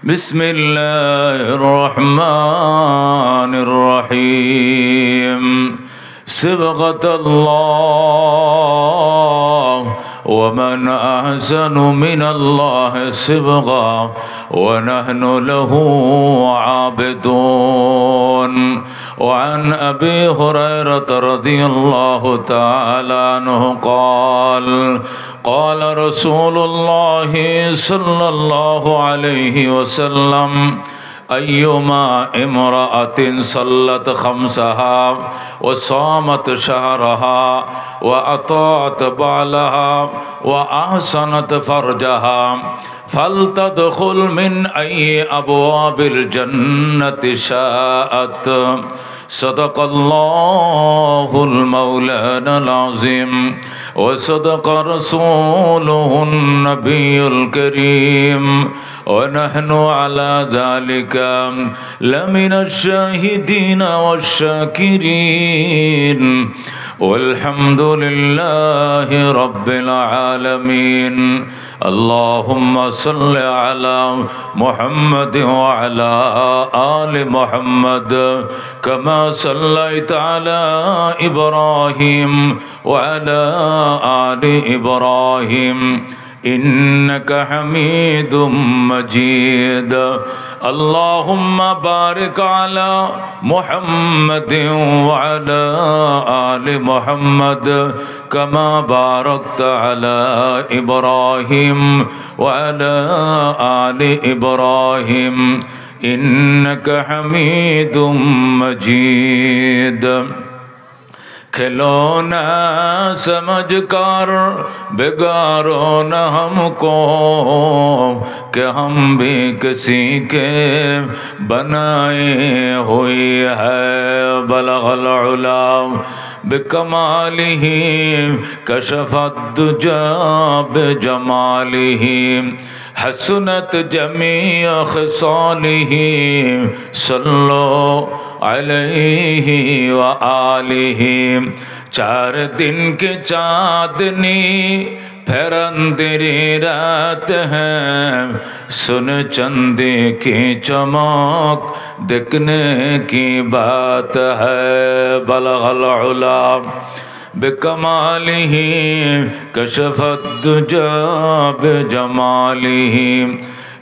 بسم الله الرحمن الرحيم صبغة الله ومن أحسن من الله صبغة ونحن له عابدون. وعن أبي هريرة رضي الله تعالى عنه قال قال رسول الله صلى الله عليه وسلم أيما امرأة صلت خمسها وصامت شهرها وأطاعت بعلها وأحسنت فرجها فلتدخل من أي أبواب الجنة شاءت. صدق الله المولانا العظيم وصدق رسوله النبي الكريم ونحن على ذلك لمن الشاهدين والشاكرين والحمد لله رب العالمين. اللهم صل على محمد وعلى آل محمد كما صليت على إبراهيم وعلى آل إبراهيم إنك حميد مجيد. اللهم بارك على محمد وعلى آل محمد كما باركت على إبراهيم وعلى آل إبراهيم إنك حميد مجيد. खिलौना समझ कर बिगाड़ो न हमको कि हम भी किसी के बनाए हुए है। बलगल उला बिकमालिही कशफत दुजा बिजमालिही हसनत जमीअ खिसालिही सल्लो अलैहि व आलिही। चार दिन की चाँदनी फिर अंधेरी रात है, सुन चंदे की चमक दिखने की बात है। बलगल उला बिकमालिही कशफत दुजा बिजमालिही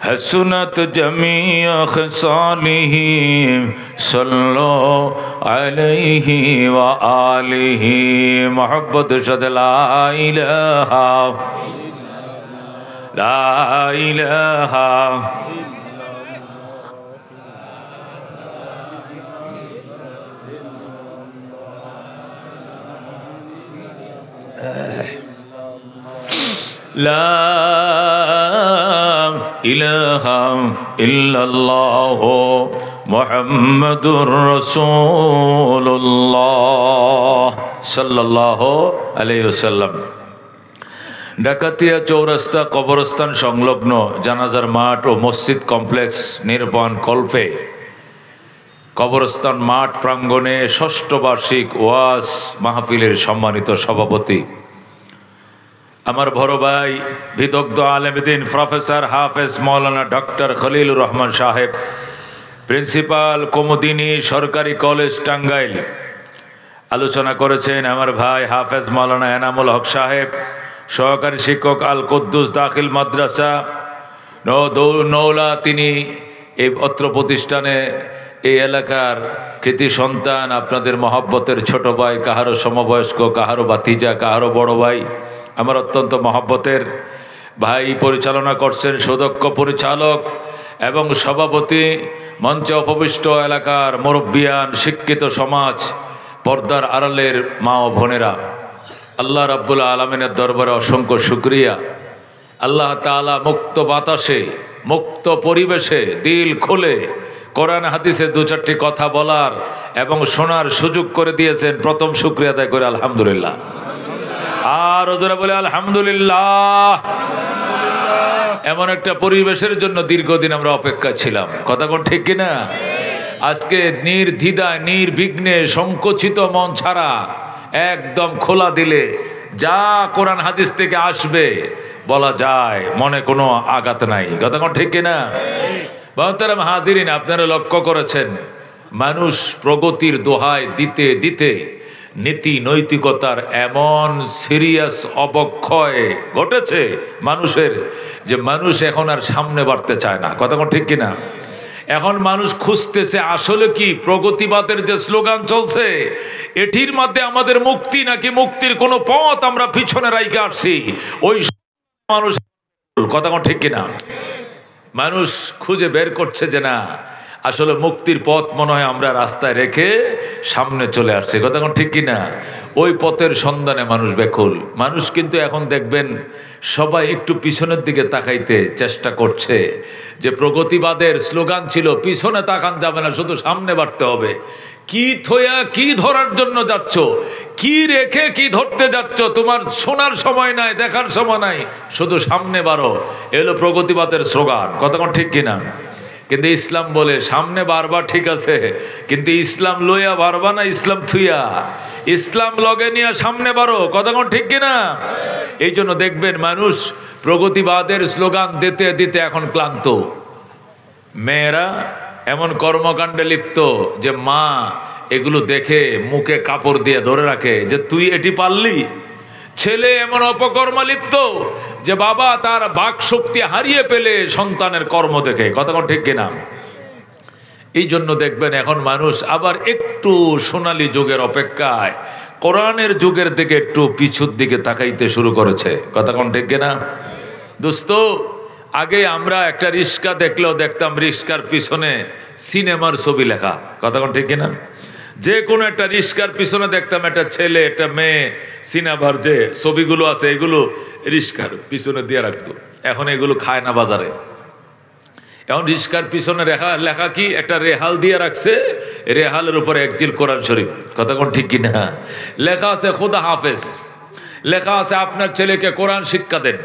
हसनत जमीअ खिसालिही सल्लो अलैहि व आलिही। मोहब्बत शद ला इलाहा ला इलाहा इल्लल्लाह मुहम्मदुर रसूलुल्लाह सल्लल्लाहु अलैहि वसल्लम। ডাকাতিয়া চৌরাস্তা কবরস্থান সংলগ্ন জানাজার মাঠ ও মসজিদ কমপ্লেক্স নির্বাণ কল্পে কবরস্থান মাঠ প্রাঙ্গণে ষষ্ঠ বার্ষিক ওয়াজ মাহফিলের সম্মানিত সভাপতি আমার বড় ভাই বিদগ্ধ আলেমদ্দিন প্রফেসর হাফেজ মাওলানা ডক্টর খলিলুর রহমান সাহেব, প্রিন্সিপাল কুমুদিনী সরকারি কলেজ টাঙ্গাইল। আলোচনা করেছেন আমার ভাই হাফেজ মাওলানা এনামুল হক সাহেব, সহকারী শিক্ষক আল কুদ্দুস দাখিল মাদ্রাসা নওলা। তিনি এই অত্র প্রতিষ্ঠানে এই এলাকার কৃতি সন্তান, আপনাদের মহব্বতের ছোট ভাই, কাহারও সমবয়স্ক, কাহারও ভাতিজা, কাহারও বড় ভাই, আমার অত্যন্ত মহব্বতের ভাই। পরিচালনা করছেন সুদক্ষ পরিচালক এবং সভাপতি, মঞ্চে উপবিষ্ট এলাকার মুরব্বিয়ান, শিক্ষিত সমাজ, পর্দার আড়ালের মা ও বোনেরা, আল্লাহ রাব্বুল আলামিনের দরবারে অসংখ্য শুকরিয়া। আল্লাহ তাআলা মুক্ত বাতাসে, মুক্ত পরিবেশে দিল খুলে কোরআন হাদিসের দু চারটি কথা বলার এবং শোনার সুযোগ করে দিয়েছেন। প্রথম শুকরিয়া আদায় করে আলহামদুলিল্লাহ। আর ওজোরা বলে আলহামদুলিল্লাহ। এমন একটা পরিবেশের জন্য দীর্ঘদিন আমরা অপেক্ষা ছিলাম, কথা কোন ঠিক কিনা? আজকে নির্দ্বিধায় নির্বিঘ্নে সংকুচিত মন ছাড়া একদম খোলা দিলে যা কোরআন হাদিস থেকে আসবে বলা যায়, মনে কোনো আঘাত নাই, কথা কোন ঠিক কিনা? মোহতারাম হাজিরিন, আপনারা লক্ষ্য করেছেন মানুষ প্রগতির দোহাই দিতে দিতে নীতি নৈতিকতার এমন সিরিয়াস অবক্ষয় ঘটেছে মানুষের, যে মানুষ এখন আর সামনে বাড়তে চায় না। কথা ঠিক কিনা? এখন মানুষ খুঁজতেছে আসলে কি প্রগতিবাদের যে স্লোগান চলছে এটির মধ্যে আমাদের মুক্তি, নাকি মুক্তির কোনো পথ আমরা পিছনে রাইখে আসছি। ওই মানুষ, কথা ঠিক কিনা, মানুষ খুঁজে বের করছে যে না আসলে মুক্তির পথ মনে হয় আমরা রাস্তায় রেখে সামনে চলে আসছে। কথা ঠিক কিনা? ওই পথের সন্ধানে মানুষ ব্যাকুল। মানুষ কিন্তু এখন দেখবেন সবাই একটু পিছনের দিকে তাকাইতে চেষ্টা করছে। যে প্রগতিবাদের স্লোগান ছিল পিছনে তাকান যাবে না, শুধু সামনে বাড়তে হবে। কি থইয়া কি ধরার জন্য যাচ্ছ, কি রেখে কি ধরতে যাচ্ছ, তোমার শোনার সময় নাই, দেখার সময় নাই, শুধু সামনে বাড়ো। এলো প্রগতিবাদের স্লোগান। কথা ঠিক কিনা? কিন্তু ইসলাম বলে সামনে বারবার ঠিক আছে, কিন্তু ইসলাম লইয়া বারবা না, ইসলাম থুইয়া। ইসলাম লগে নিয়ে সামনে বাড়ো। কথা ঠিক কিনা? এই জন্য দেখবেন মানুষ প্রগতিবাদের স্লোগান দিতে দিতে এখন ক্লান্ত। মেয়েরা এমন কর্মকাণ্ডে লিপ্ত যে মা এগুলো দেখে মুখে কাপড় দিয়ে ধরে রাখে যে তুই এটি পারলি। ছেলে এমন অপকর্ম লিপ্ত যে বাবা তার বাক শক্তি হারিয়ে পেলে সন্তানের কর্ম দেখে। কথা ঠিক কিনা? এই জন্য দেখবেন এখন মানুষ আবার একটু সোনালী যুগের অপেক্ষায় কোরআনের যুগের দিকে একটু পিছুর দিকে তাকাইতে শুরু করেছে। কথা ঠিক কিনা? দোস্ত, আগে আমরা একটা রিক্সা দেখলেও দেখতাম রিক্সার পিছনে সিনেমার ছবি লেখা। কথা ঠিক কিনা? যে কোনো একটা রিক্সার পিছনে দেখতাম একটা ছেলে একটা মেয়ে, সিনেমার যে ছবিগুলো আছে এগুলো রিক্সার পিছনে দিয়ে রাখতো। এখন এগুলো খায় না বাজারে। এখন রিক্সার পিছনে লেখা কি একটা রেহাল দিয়ে রাখছে, রেহালের উপরে একজিল কোরআন শরীফ। কথা ঠিক কিনা? লেখা আছে খোদা হাফেজ, লেখা আছে আপনার ছেলেকে কোরআন শিক্ষা দেন,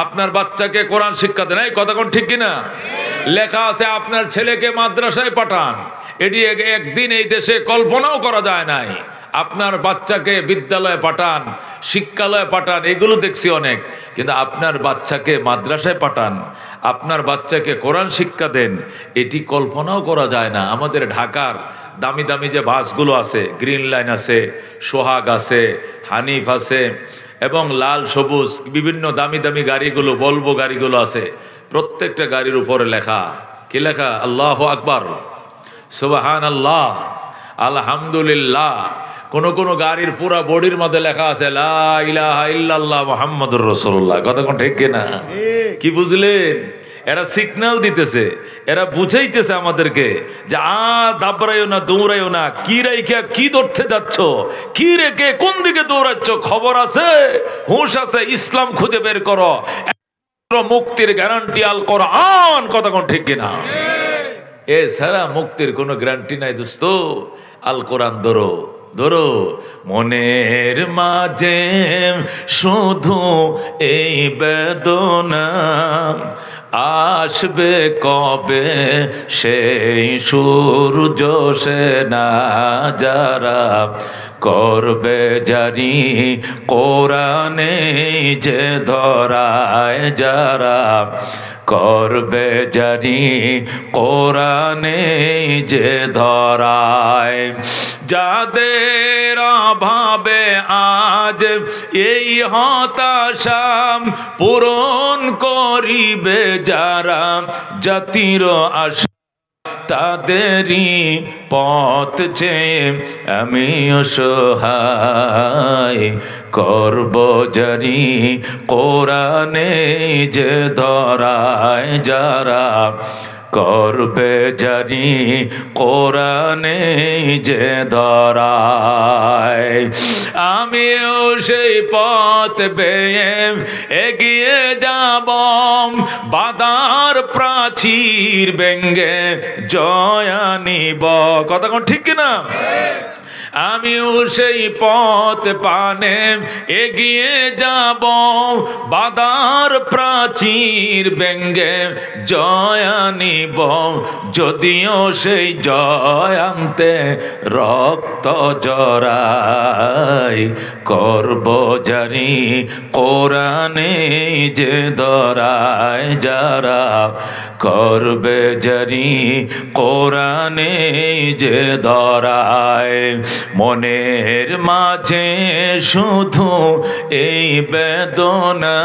আপনার বাচ্চাকে কোরআন শিক্ষা দেন। এই কথা ঠিক কিনা? লেখা আছে আপনার ছেলেকে মাদ্রাসায় পাঠান। এটি একদিন এই দেশে কল্পনাও করা যায় নাই। আপনার বাচ্চাকে বিদ্যালয়ে পাঠান, শিক্ষালয়ে পাঠান, এগুলো দেখছি অনেক, কিন্তু আপনার বাচ্চাকে মাদ্রাসায় পাঠান, আপনার বাচ্চাকে কোরআন শিক্ষা দেন, এটি কল্পনাও করা যায় না। আমাদের ঢাকার দামি দামি যে বাসগুলো আছে, গ্রিন লাইন আছে, সোহাগ আছে, হানিফ আছে এবং লাল সবুজ বিভিন্ন দামি দামি গাড়িগুলো, ভলভো গাড়িগুলো আছে, প্রত্যেকটা গাড়ির উপরে লেখা কি লেখা? আল্লাহু আকবার, সুবহানাল্লাহ, আলহামদুলিল্লাহ। কোন গাড়ির পুরা বডির মধ্যে লেখা আছে লা ইলাহা ইল্লাল্লাহ মুহাম্মাদুর রাসূলুল্লাহ। কথা ঠিক কিনা? কি বুঝলেন? এরা সিগন্যাল দিতেছে, এরা বুঝাইতেছে আমাদেরকে যে দাবড়াইও না, দৌড়াইও না, কি রাইখা কি ধরতে যাচ্ছ, কি রেখে কোন দিকে দৌড়াচ্ছ, খবর আছে, হুঁশ আছে, ইসলাম খুঁজে বের করো। মুক্তির গ্যারান্টি আল কোরআন। কথা ঠিক কিনা? এছাড়া মুক্তির কোনো গ্যারান্টি নাই দোস্ত। আল কোরআন ধরো, ধরো। মনের মাঝে শুধু এই বেদনা, আসবে কবে সেই সূর্য সেনা, যারা করবে জারি কোরআনে যে ধরায়, যারা করবে জারি কোরআনে যে ধরায়, যাদের অভাবে আজ এই হতাশা পূরণ করিবে যারা, জাতির আশা তাদেরই পথ চেয়ে আমি অসহায়, করব জারি কোরআনে যে ধরায়, যারা করবে জারি কোরআনে যে ধরায়। আমিও সেই পথ বেয়ে এগিয়ে যাব, বাধার প্রাচীর ভেঙ্গে জয় আনিব। কথা ঠিক কিনা? আমিও সেই পথ পানে এগিয়ে যাব, বাধার প্রাচীর ব্যঙ্গে জয় আনিব, যদিও সেই জয় আনতে রক্ত জড়াই, করব জারি কোরআনে যে ধরায় যারা, করবে জারি কোরআনে যে ধরায়। মনের মাঝে শুধু এই বেদনা,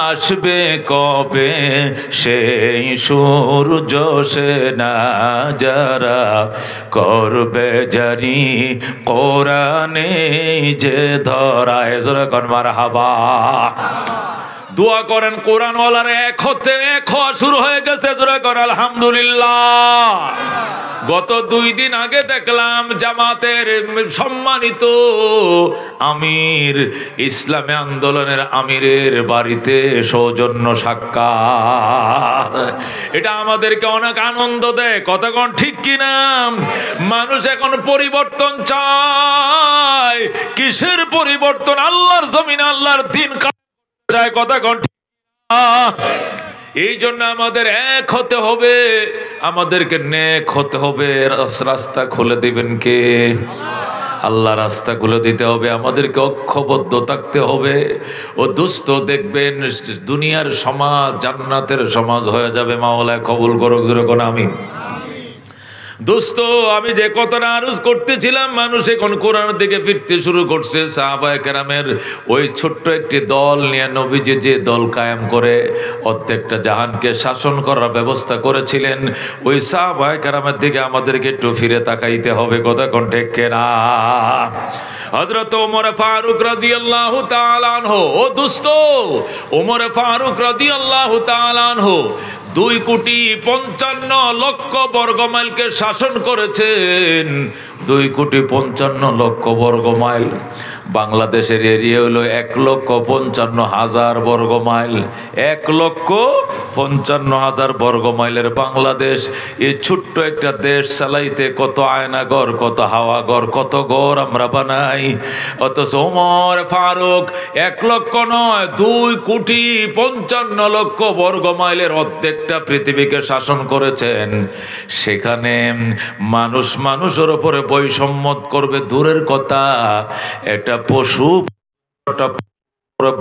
আসবে কবে সেই সূর্য সে না যারা, করবে জারি কোরআনে যে ধরায়। জোরে কোন মারহাবা। দোয়া করেন কোরআনওয়ালার এক হতে এক হওয়া শুরু হয়ে গেছে। জোরে কোন আলহামদুলিল্লাহ। গত 2 দিন আগে দেখলাম জামাতের সম্মানিত আমির, ইসলামী আন্দোলনের আমিরের বাড়িতে সৌজন্য সাক্ষাৎ। এটা আমাদেরকে অনেক আনন্দ দেয়। কথা কোন ঠিক কিনা? মানুষ এখন পরিবর্তন চায়। কিসের পরিবর্তন? আল্লাহর জমিন, আল্লাহর দিন চায়। কথা কোন ঠিক না? এই জন্য আমাদের এক হতে হবে, আমাদেরকে নেক হতে হবে। রাস্তা খুলে দিবেন কে? আল্লাহ রাস্তা খুলে দিতে হবে। আমাদেরকে ঐক্যবদ্ধ থাকতে হবে। ও দুস্থ দেখবেন দুনিয়ার সমাজ জান্নাতের সমাজ হয়ে যাবে। মাওলা কবুল করুক। জোরে কোন আমিন। দোস্ত, আমি যে কথাটা আরজ করতেছিলাম, মানুষ এখন কোরআন দিকে ফিরতে শুরু করছে। সাহাবায়ে কেরামের ওই ছোট্ট একটি দল নিয়ে নবীজি যে দল কায়েম করে প্রত্যেকটা জাহানকে শাসন করার ব্যবস্থা করেছিলেন, ওই সাহাবায়ে কেরামের দিকে আমাদেরকে একটু ফিরে তাকাইতে হবে। কথা কোন ঠিক কিনা? হযরত ওমর ফারুক রাদিয়াল্লাহু তাআলা আনহু, ও দোস্ত, ওমর ফারুক রাদিয়াল্লাহু তাআলা আনহু 2,55,00,000 বর্গমাইলকে শাসন করেছেন। 2,55,00,000 বর্গমাইল। বাংলাদেশের এরিয়া হলো 1,55,000 বর্গমাইল। 1,55,000 বর্গমাইলের বাংলাদেশ। এই ছোট্ট একটা দেশ চালাইতে কত আয়নাঘর, কত হাওয়াঘর, কত ঘর আমরা বানাই। অথচ ওমর ফারুক 1 লক্ষ নয়, 2,55,00,000 বর্গমাইলের অর্ধেকটা পৃথিবীকে শাসন করেছেন। সেখানে মানুষ মানুষের উপরে বৈষম্য করবে দূরের কথা, একটা পশু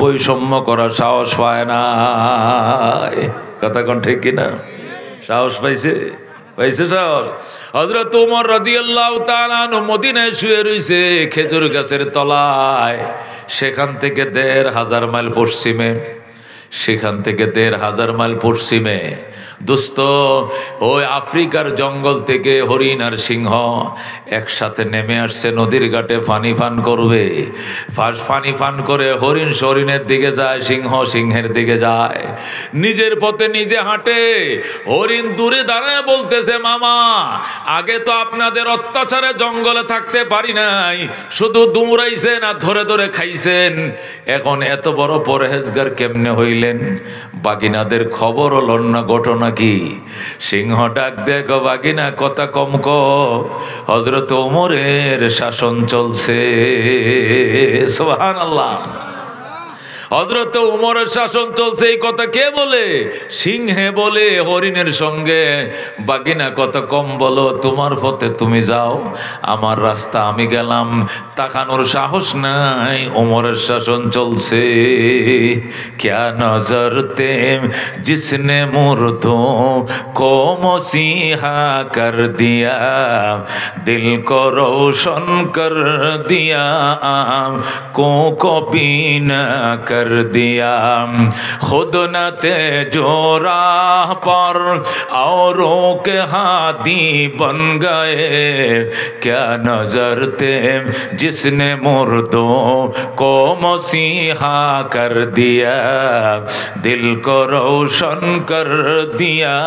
বৈষম্য করার সাহস পায় না। কথা কোন ঠিক কিনা? সাহস পাইছে? পাইছে সাহস? হযরত ওমর রাদিয়াল্লাহু তাআলা আনহু মদিনায় শুয়ে রইছে খেজুর গাছের তলায়। সেখান থেকে 1,500 মাইল পশ্চিমে, সেখান থেকে 1,500 মাইল পশ্চিমে দোস্ত, ওই আফ্রিকার জঙ্গল থেকে হরিণ আর সিংহ একসাথে নেমে আসছে নদীর ঘাটে পানি পান করবে। পানি পান করে হরিণ হরিণের দিকে যায়, সিংহ সিংহের দিকে যায়। নিজের পথে নিজে হাঁটে। হরিণ দূরে দাঁড়ায় বলতেছে, মামা, আগে তো আপনাদের অত্যাচারে জঙ্গলে থাকতে পারি নাই, শুধু দৌড়াইছেন আর ধরে ধরে খাইছেন, এখন এত বড় পরহেজগার কেমনে হইলেন? বাগিনাদের খবর হল না, ঘটনা কি? সিংহ ডাক দেখো, বাগিনা কথা কম ক, হযরত ওমরের শাসন চলছে। সুবহানাল্লাহ। হযরত ওমরের শাসন চলছে। এই কথা কে বলে? সিংহে বলে হরিণের সঙ্গে, বাগিনা কথা কম বলো, তোমার পথে তুমি যাও, আমার রাস্তা আমি গেলাম। তাকানোর সাহস নাই। ওমরের শাসন চলছে। ক্যা নজর তে জিসনে মুর্দো কো মসিহা কর দিয়া, দিল কো রোশন কর দিয়া, को भी न कर दिया, खुद न थे जो राह पर औरों के हाथी बन गए, क्या नजर थे जिसने मुर्दों को मसीहा कर दिया, दिल को रोशन कर दिया,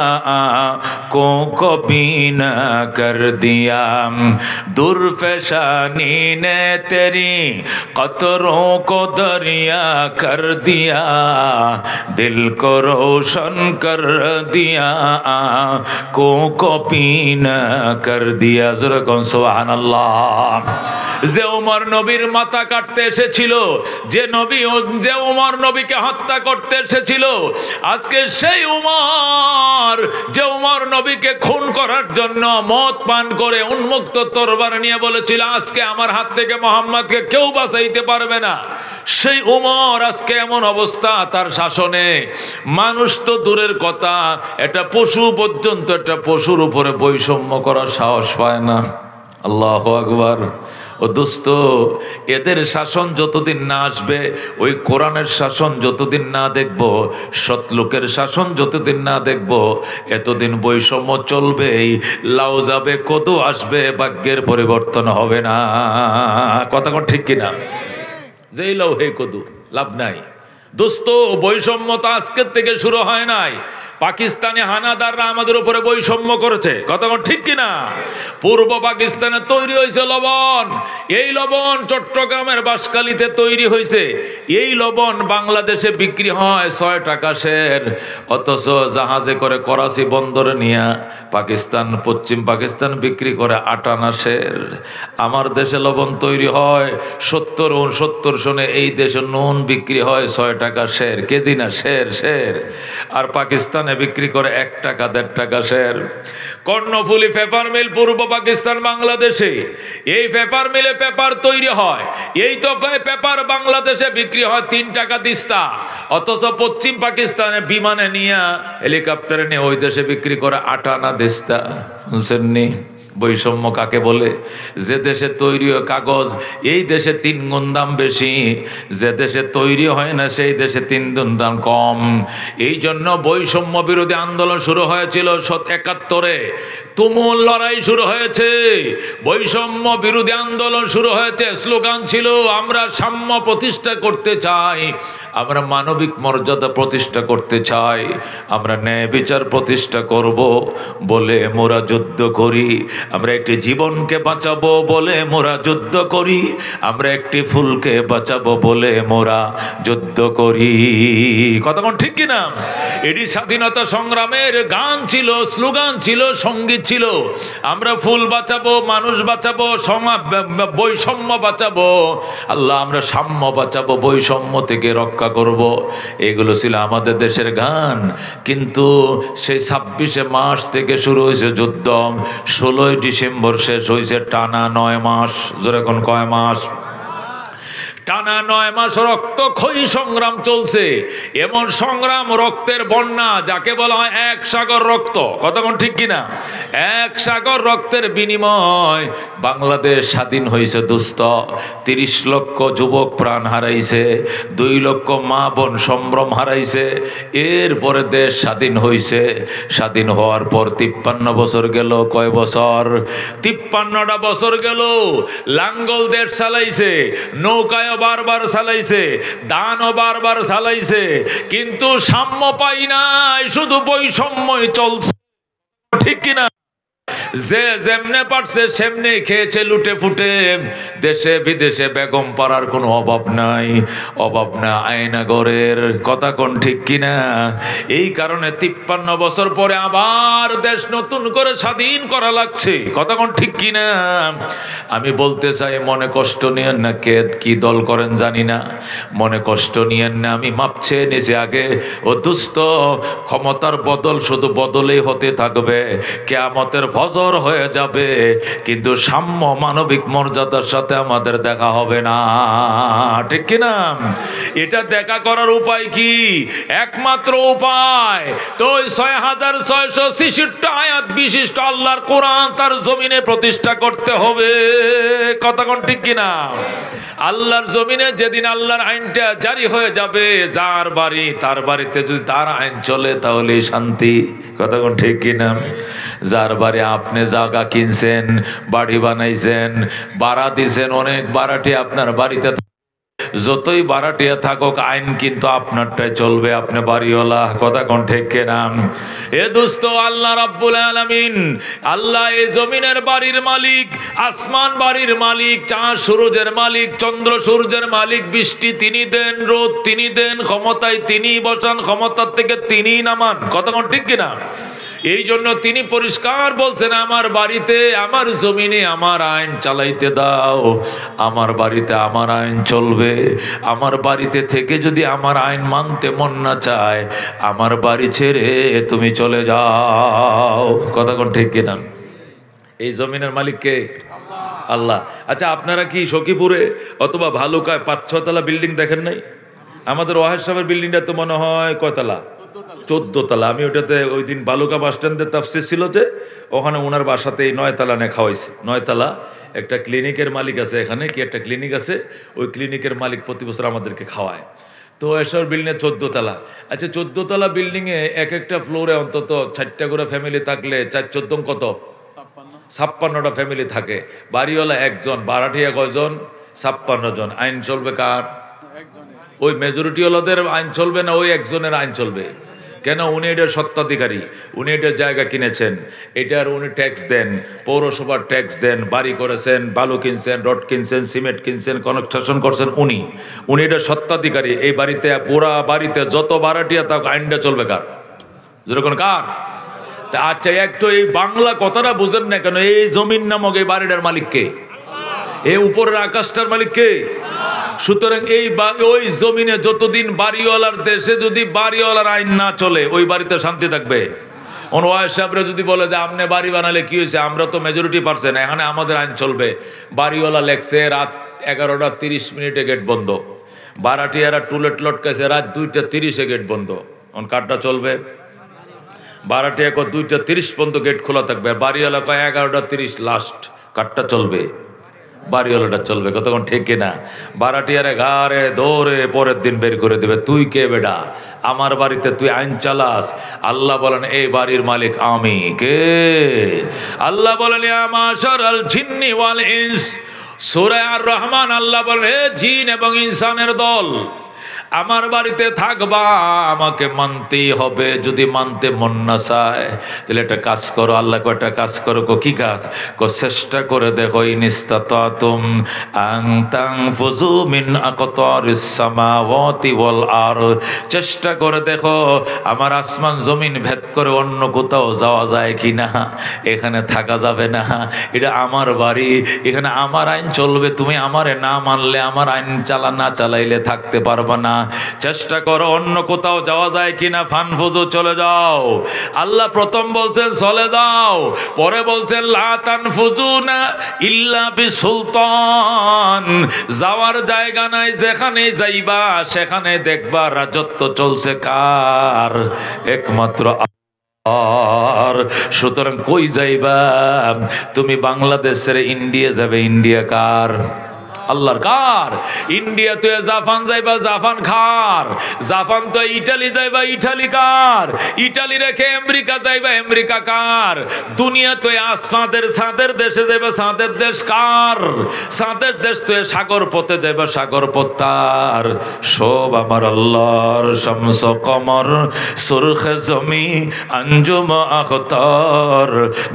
को भी न कर दिया, दुर्फशानी ने तेरी कतरों को दरिया कर दिया, दिल को रोशन कर दिया, आँखों को पीना कर दिया। ज़रा कौन सुबहानाल्लाह। যে ওমর নবীর মাথা কাটতে এসেছিল, যে ওমর নবীকে হত্যা করতে এসেছিল, আজকে সেই ওমর যে ওমর নবীকে খুন করার জন্য মদ পান করে উন্মুক্ত তরবারি নিয়ে বলেছিল আজকে আমার হাত থেকে মুহাম্মদকে কেউ বাঁচাইতে পারবে না, সেই ওমর আজকে এমন অবস্থা তার শাসনে, মানুষ তো দূরের কথা, এটা পশু পর্যন্ত একটা পশুর উপরে বৈষম্য করার সাহস পায় না। আল্লাহু আকবার। ও দোস্ত, এদের শাসন যতদিন না আসবে, ওই কোরআনের শাসন যতদিন না দেখব, সৎ লোকের শাসন যতদিন না দেখব, এতদিন বৈষম্য চলবেই। লাউ যাবে, কদু আসবে, ভাগ্যের পরিবর্তন হবে না। কথা কোন ঠিক কিনা? যেই লাউ হে কদু, লাভ নাই। দোস্ত, বৈষম্য তো আজকের থেকে শুরু হয় নাই। পাকিস্তানি হানাদাররা আমাদের উপরে বৈষম্য করেছে, কথা ঠিক কিনা? পূর্ব পাকিস্তানে তৈরি হয়েছে লবণ, এই লবণ চট্টগ্রামের বাঁশখালীতে তৈরি হয়েছে, এই লবণ বাংলাদেশে বিক্রি হয় 6 টাকা সের, অথচ জাহাজে করে করাচি বন্দরে নিয়ে পাকিস্তান, পশ্চিম পাকিস্তান বিক্রি করে 8 আনা সের। আমার দেশে লবণ তৈরি হয় 70 সনে, এই দেশে নুন বিক্রি হয় 6 টাকা সের, কেজি না, সের। আর পাকিস্তানে বিক্রি করে 1 টাকা 1.5 টাকা সের। কর্ণফুলী পেপার মিল পূর্ব পাকিস্তান বাংলাদেশে, এই পেপার মিলে পেপার তৈরি হয়, এই তো পেপার বাংলাদেশে বিক্রি হয় 3 টাকা দিস্তা, অথচ পশ্চিম পাকিস্তানে বিমানে নিয়ে, হেলিকপ্টারে নিয়ে ওই দেশে বিক্রি করে 8 আনা দিস্তা। শুনছেননি? বৈষম্য কাকে বলে? যে দেশে তৈরি হয় কাগজ, এই দেশে 3 গুণ দাম বেশি, যে দেশে তৈরি হয় না সেই দেশে 3 গুণ দাম কম। এই জন্য বৈষম্য বিরোধী আন্দোলন শুরু হয়েছিল 71-এ, তুমুল লড়াই শুরু হয়েছে, বৈষম্য বিরোধী আন্দোলন শুরু হয়েছে। স্লোগান ছিল আমরা সাম্য প্রতিষ্ঠা করতে চাই, আমরা মানবিক মর্যাদা প্রতিষ্ঠা করতে চাই, আমরা ন্যায় বিচার প্রতিষ্ঠা করব বলে মোরা যুদ্ধ করি, আমরা একটি জীবনকে বাঁচাবো বলে মোরা যুদ্ধ করি, আমরা একটি ফুলকে বাঁচাবো বলে মোরা যুদ্ধ করি। কতক্ষণ ঠিক কিনা? এটি স্বাধীনতা সংগ্রামের গান ছিল, স্লোগান ছিল, সঙ্গীত ছিল। আমরা ফুল বাঁচাবো, মানুষ বাঁচাবো, বৈষম্য বাঁচাবো, আল্লাহ আমরা সাম্য বাঁচাবো, বৈষম্য থেকে রক্ষা করব, এগুলো ছিল আমাদের দেশের গান। কিন্তু সেই 26শে মার্চ থেকে শুরু হয়েছে যুদ্ধ, 16ই ডিসেম্বর শেষ হয়েছে, টানা 9 মাস। জোরে কোন কয় মাস? টানা 9 মাস রক্তক্ষয়ী সংগ্রাম চলছে। এমন সংগ্রাম, রক্তের বন্যা, যাকে বলা হয় 1 সাগর রক্ত। কতক্ষণ ঠিক কিনা? 1 সাগর রক্তের বিনিময় বাংলাদেশ স্বাধীন হয়েছে দোস্ত। 30 লক্ষ যুবক প্রাণ হারাইছে, 2 লক্ষ মা বোন সম্ভ্রম হারাইছে, এরপরে দেশ স্বাধীন হয়েছে। স্বাধীন হওয়ার পর 53 বছর গেল। কয় বছর? 53টা বছর গেল। লাঙ্গল দেশ চালাইছে, নৌকায় বারবার চালাইছে, দানও বারবার চালাইছে, কিন্তু সাম্য পাই নাই, শুধু বৈষম্যই চলছে। ঠিক কিনা? যে যেমনে পারছে সেমনে খেয়েছে লুটে ফুটে। দেশে বিদেশে বেগম পাড়ার কোনো অভাব নাই, অভাব না আয়নাগরের। কথা কোন ঠিক কিনা? এই কারণে 53 বছর পরে আবার দেশ নতুন করে স্বাধীন করা লাগছে। কথা কোন ঠিক কিনা? আমি বলতে চাই, মনে কষ্ট নিয়েন না, কে কি দল করেন জানি না, মনে কষ্ট নিয়েন না। আমি মাপ চেয়ে নিয়েছি আগে। ও দুস্থ, ক্ষমতার বদল শুধু বদলেই হতে থাকবে, কিয়ামতের ফজর হয়ে যাবে, কিন্তু সাম্য মানবিক মর্যাদার সাথে আমাদের দেখা হবে না। ঠিক কিনা? এটা দেখা করার উপায় কি? একমাত্র উপায় তো 6666 আয়াত বিশিষ্ট আল্লাহর কোরআন তার জমিনে প্রতিষ্ঠা করতে হবে। কথা কোন ঠিক কিনা? আল্লাহর জমিনে যেদিন আল্লাহর আইনটা জারি হয়ে যাবে, যার বাড়ি তার বাড়িতে যদি তার আইন চলে তাহলে শান্তি। কথা কোন ঠিক কিনা? যার বাড়ি আপনি জায়গা কিনছেন, বাড়ি বানাইছেন, ভাড়া দিছেন, অনেক ভাড়াটি আপনার বাড়িতে যতই বাড়াটিয়া থাকুক আইন কিন্তু আপনারটাই চলবে, আপনি বাড়িওয়ালা, কথা কোন ঠিক কিনা? এ দোস্ত, আল্লাহ রাব্বুল আলামিন, আল্লাহ এই জমিনের বাড়ির মালিক, আসমান বাড়ির মালিক, চাঁদ সূর্যের মালিক, চন্দ্র সূর্যের মালিক, বৃষ্টি তিনি দেন, রোদ তিনি দেন, ক্ষমতায় তিনি বসান, ক্ষমতার থেকে তিনি নামান, কথা কোন ঠিক কিনা? এই জন্য তিনি পরিষ্কার বলছেন, আমার বাড়িতে আমার জমিনে আমার আইন চালাইতে দাও, আমার বাড়িতে আমার আইন চলবে। আমার বাড়িতে থেকে যদি আমার আইন মানতে মন না চায়, আমার বাড়ি ছেড়ে তুমি চলে যাও, কথা কোন ঠিক কিনা? এই জমিনের মালিক কে? আল্লাহ। আচ্ছা, আপনারা কি সখীপুরে অথবা ভালুকায় 5-6 তলা বিল্ডিং দেখেন নাই? আমাদের ওয়াহেদ সাহেবের বিল্ডিংটা তো মনে হয় কয়তলা? 14 তলা। আমি ওটাতে ওই দিন বালুকা বাস স্ট্যান্ডের তাফসীর ছিল যে, ওখানে ওনার বাসাতে এই 9 তলা নিয়ে খাওয়াইছে। 9 তলা একটা ক্লিনিকের মালিক আছে, এখানে কি একটা ক্লিনিক আছে, ওই ক্লিনিকের মালিক প্রতি বছর আমাদেরকে খাওয়ায়। তো এসব বিল্ডিংয়ে 14 তলা। আচ্ছা, 14 তলা বিল্ডিংয়ে এক একটা ফ্লোরে অন্তত 4টা করে ফ্যামিলি থাকলে 4-14 কত? 56টা ফ্যামিলি থাকে। বাড়িওয়ালা একজন, ভাড়াটিয়া কয়জন? 56 জন। আইন চলবে কার? ওই মেজরিটি ওলাদের আইন চলবে না ওই একজনের আইন চলবে? কেন? উনি এটার সত্ত্বাধিকারী, উনি এটার জায়গা কিনেছেন, এটার উনি ট্যাক্স দেন, পৌরসভার ট্যাক্স দেন, বাড়ি করেছেন, বালু কিনছেন, রড কিনছেন, সিমেন্ট কিনছেন, কনস্ট্রাকশন করছেন, উনি এটার সত্ত্বাধিকারী। এই বাড়িতে, পুরা বাড়িতে যত ভাড়াটিয়া তা আইনটা চলবে কার? যেরকম কার? আচ্ছা, একটু এই বাংলা কথাটা বুঝেন না কেন? এই জমিন নামক এই বাড়িটার মালিক কে? এই উপরের আকাশটার মালিক কে? সুতরাং ওই জমিনে যতদিন বাড়িওয়ালার দেশে যদি বাড়িওয়ালার আইন না চলে, ওই বাড়িতে শান্তি থাকবে? ওয়াইস সাহেবরা যদি বলে যে আপনি বাড়ি বানালে কি হয়েছে, আমরা তো মেজরিটি পারছেন, এখানে আমাদের আইন চলবে। বাড়িওয়ালা লেখছে রাত 11:30 গেট বন্ধ, বারাটিয়ারা টুলেট লটকাইছে রাত 2:30 গেট বন্ধ। কারটা চলবে? বারাটিয়া 2:30 পর্যন্ত গেট খোলা থাকবে, বাড়িওয়ালা 11:30 লাস্ট। কারটা চলবে? বাড়িওয়ালাটা চলবে, কতক্ষণ ঠিক কিনা? বারাটিয়ারে ঘাড়ে দৌড়ে পরের দিন বের করে দেবে। তুই কে বেডা, আমার বাড়িতে তুই আইন চালাস? আল্লাহ বলেন এই বাড়ির মালিক আমি। কে? আল্লাহ বলেন ইয়া মাশারাল জিন্নি ওয়াল ইনস, সূরা আর রহমান আল্লাহ বলেন হে জিন এবং ইনসানের দল, আমার বাড়িতে থাকবা, আমাকে মানতেই হবে। যদি মানতে মন না চায় তাহলে একটা কাজ করো। আল্লাহ একটা কাজ করো। কি কাজ? চেষ্টা করে দেখো, ইনিস্তাতাতুম আন তানফুযু মিন আকতারিস সামাওয়াতি ওয়াল আরদ, চেষ্টা করে দেখো আমার আসমান জমিন ভেদ করে অন্য কোথাও যাওয়া যায় কিনা। এখানে থাকা যাবে না, এটা আমার বাড়ি, এখানে আমার আইন চলবে। তুমি আমারে না মানলে, আমার আইন না চালাইলে থাকতে পারবা না। চেষ্টা করো অন্য কোথাও যাওয়া যায় কিনা। ফানফুজু, চলে যাও। আল্লাহ প্রথম বলছেন চলে যাও, পরে বলছেন লা তানফুজুনা ইল্লা বিসুলতান, যাওয়ার জায়গা নাই, যেখানে যাইবা সেখানে দেখবা রাজত্ব চলছে কার? একমাত্র। আর সুতরাং কই যাইবা? তুমি বাংলাদেশের ইন্ডিয়া যাবে, ইন্ডিয়া কার? আল্লাহর। কার? ইন্ডিয়া তো জাপান যাইবা, জাপান কার? জাপান তো ইটালি যাইবা, ইটালি কার? ইটালি রেখে আমেরিকা যাইবা, আমেরিকা কার? দুনিয়া তো আসমানের সাদের দেশে যাইবা, সাদের দেশ কার? সাদের দেশ তো সাগর পথে যাইবা, সাগর পথ তার। সব আমার আল্লাহর। শামস কমর সুরখে জমি আঞ্জুম আখতার,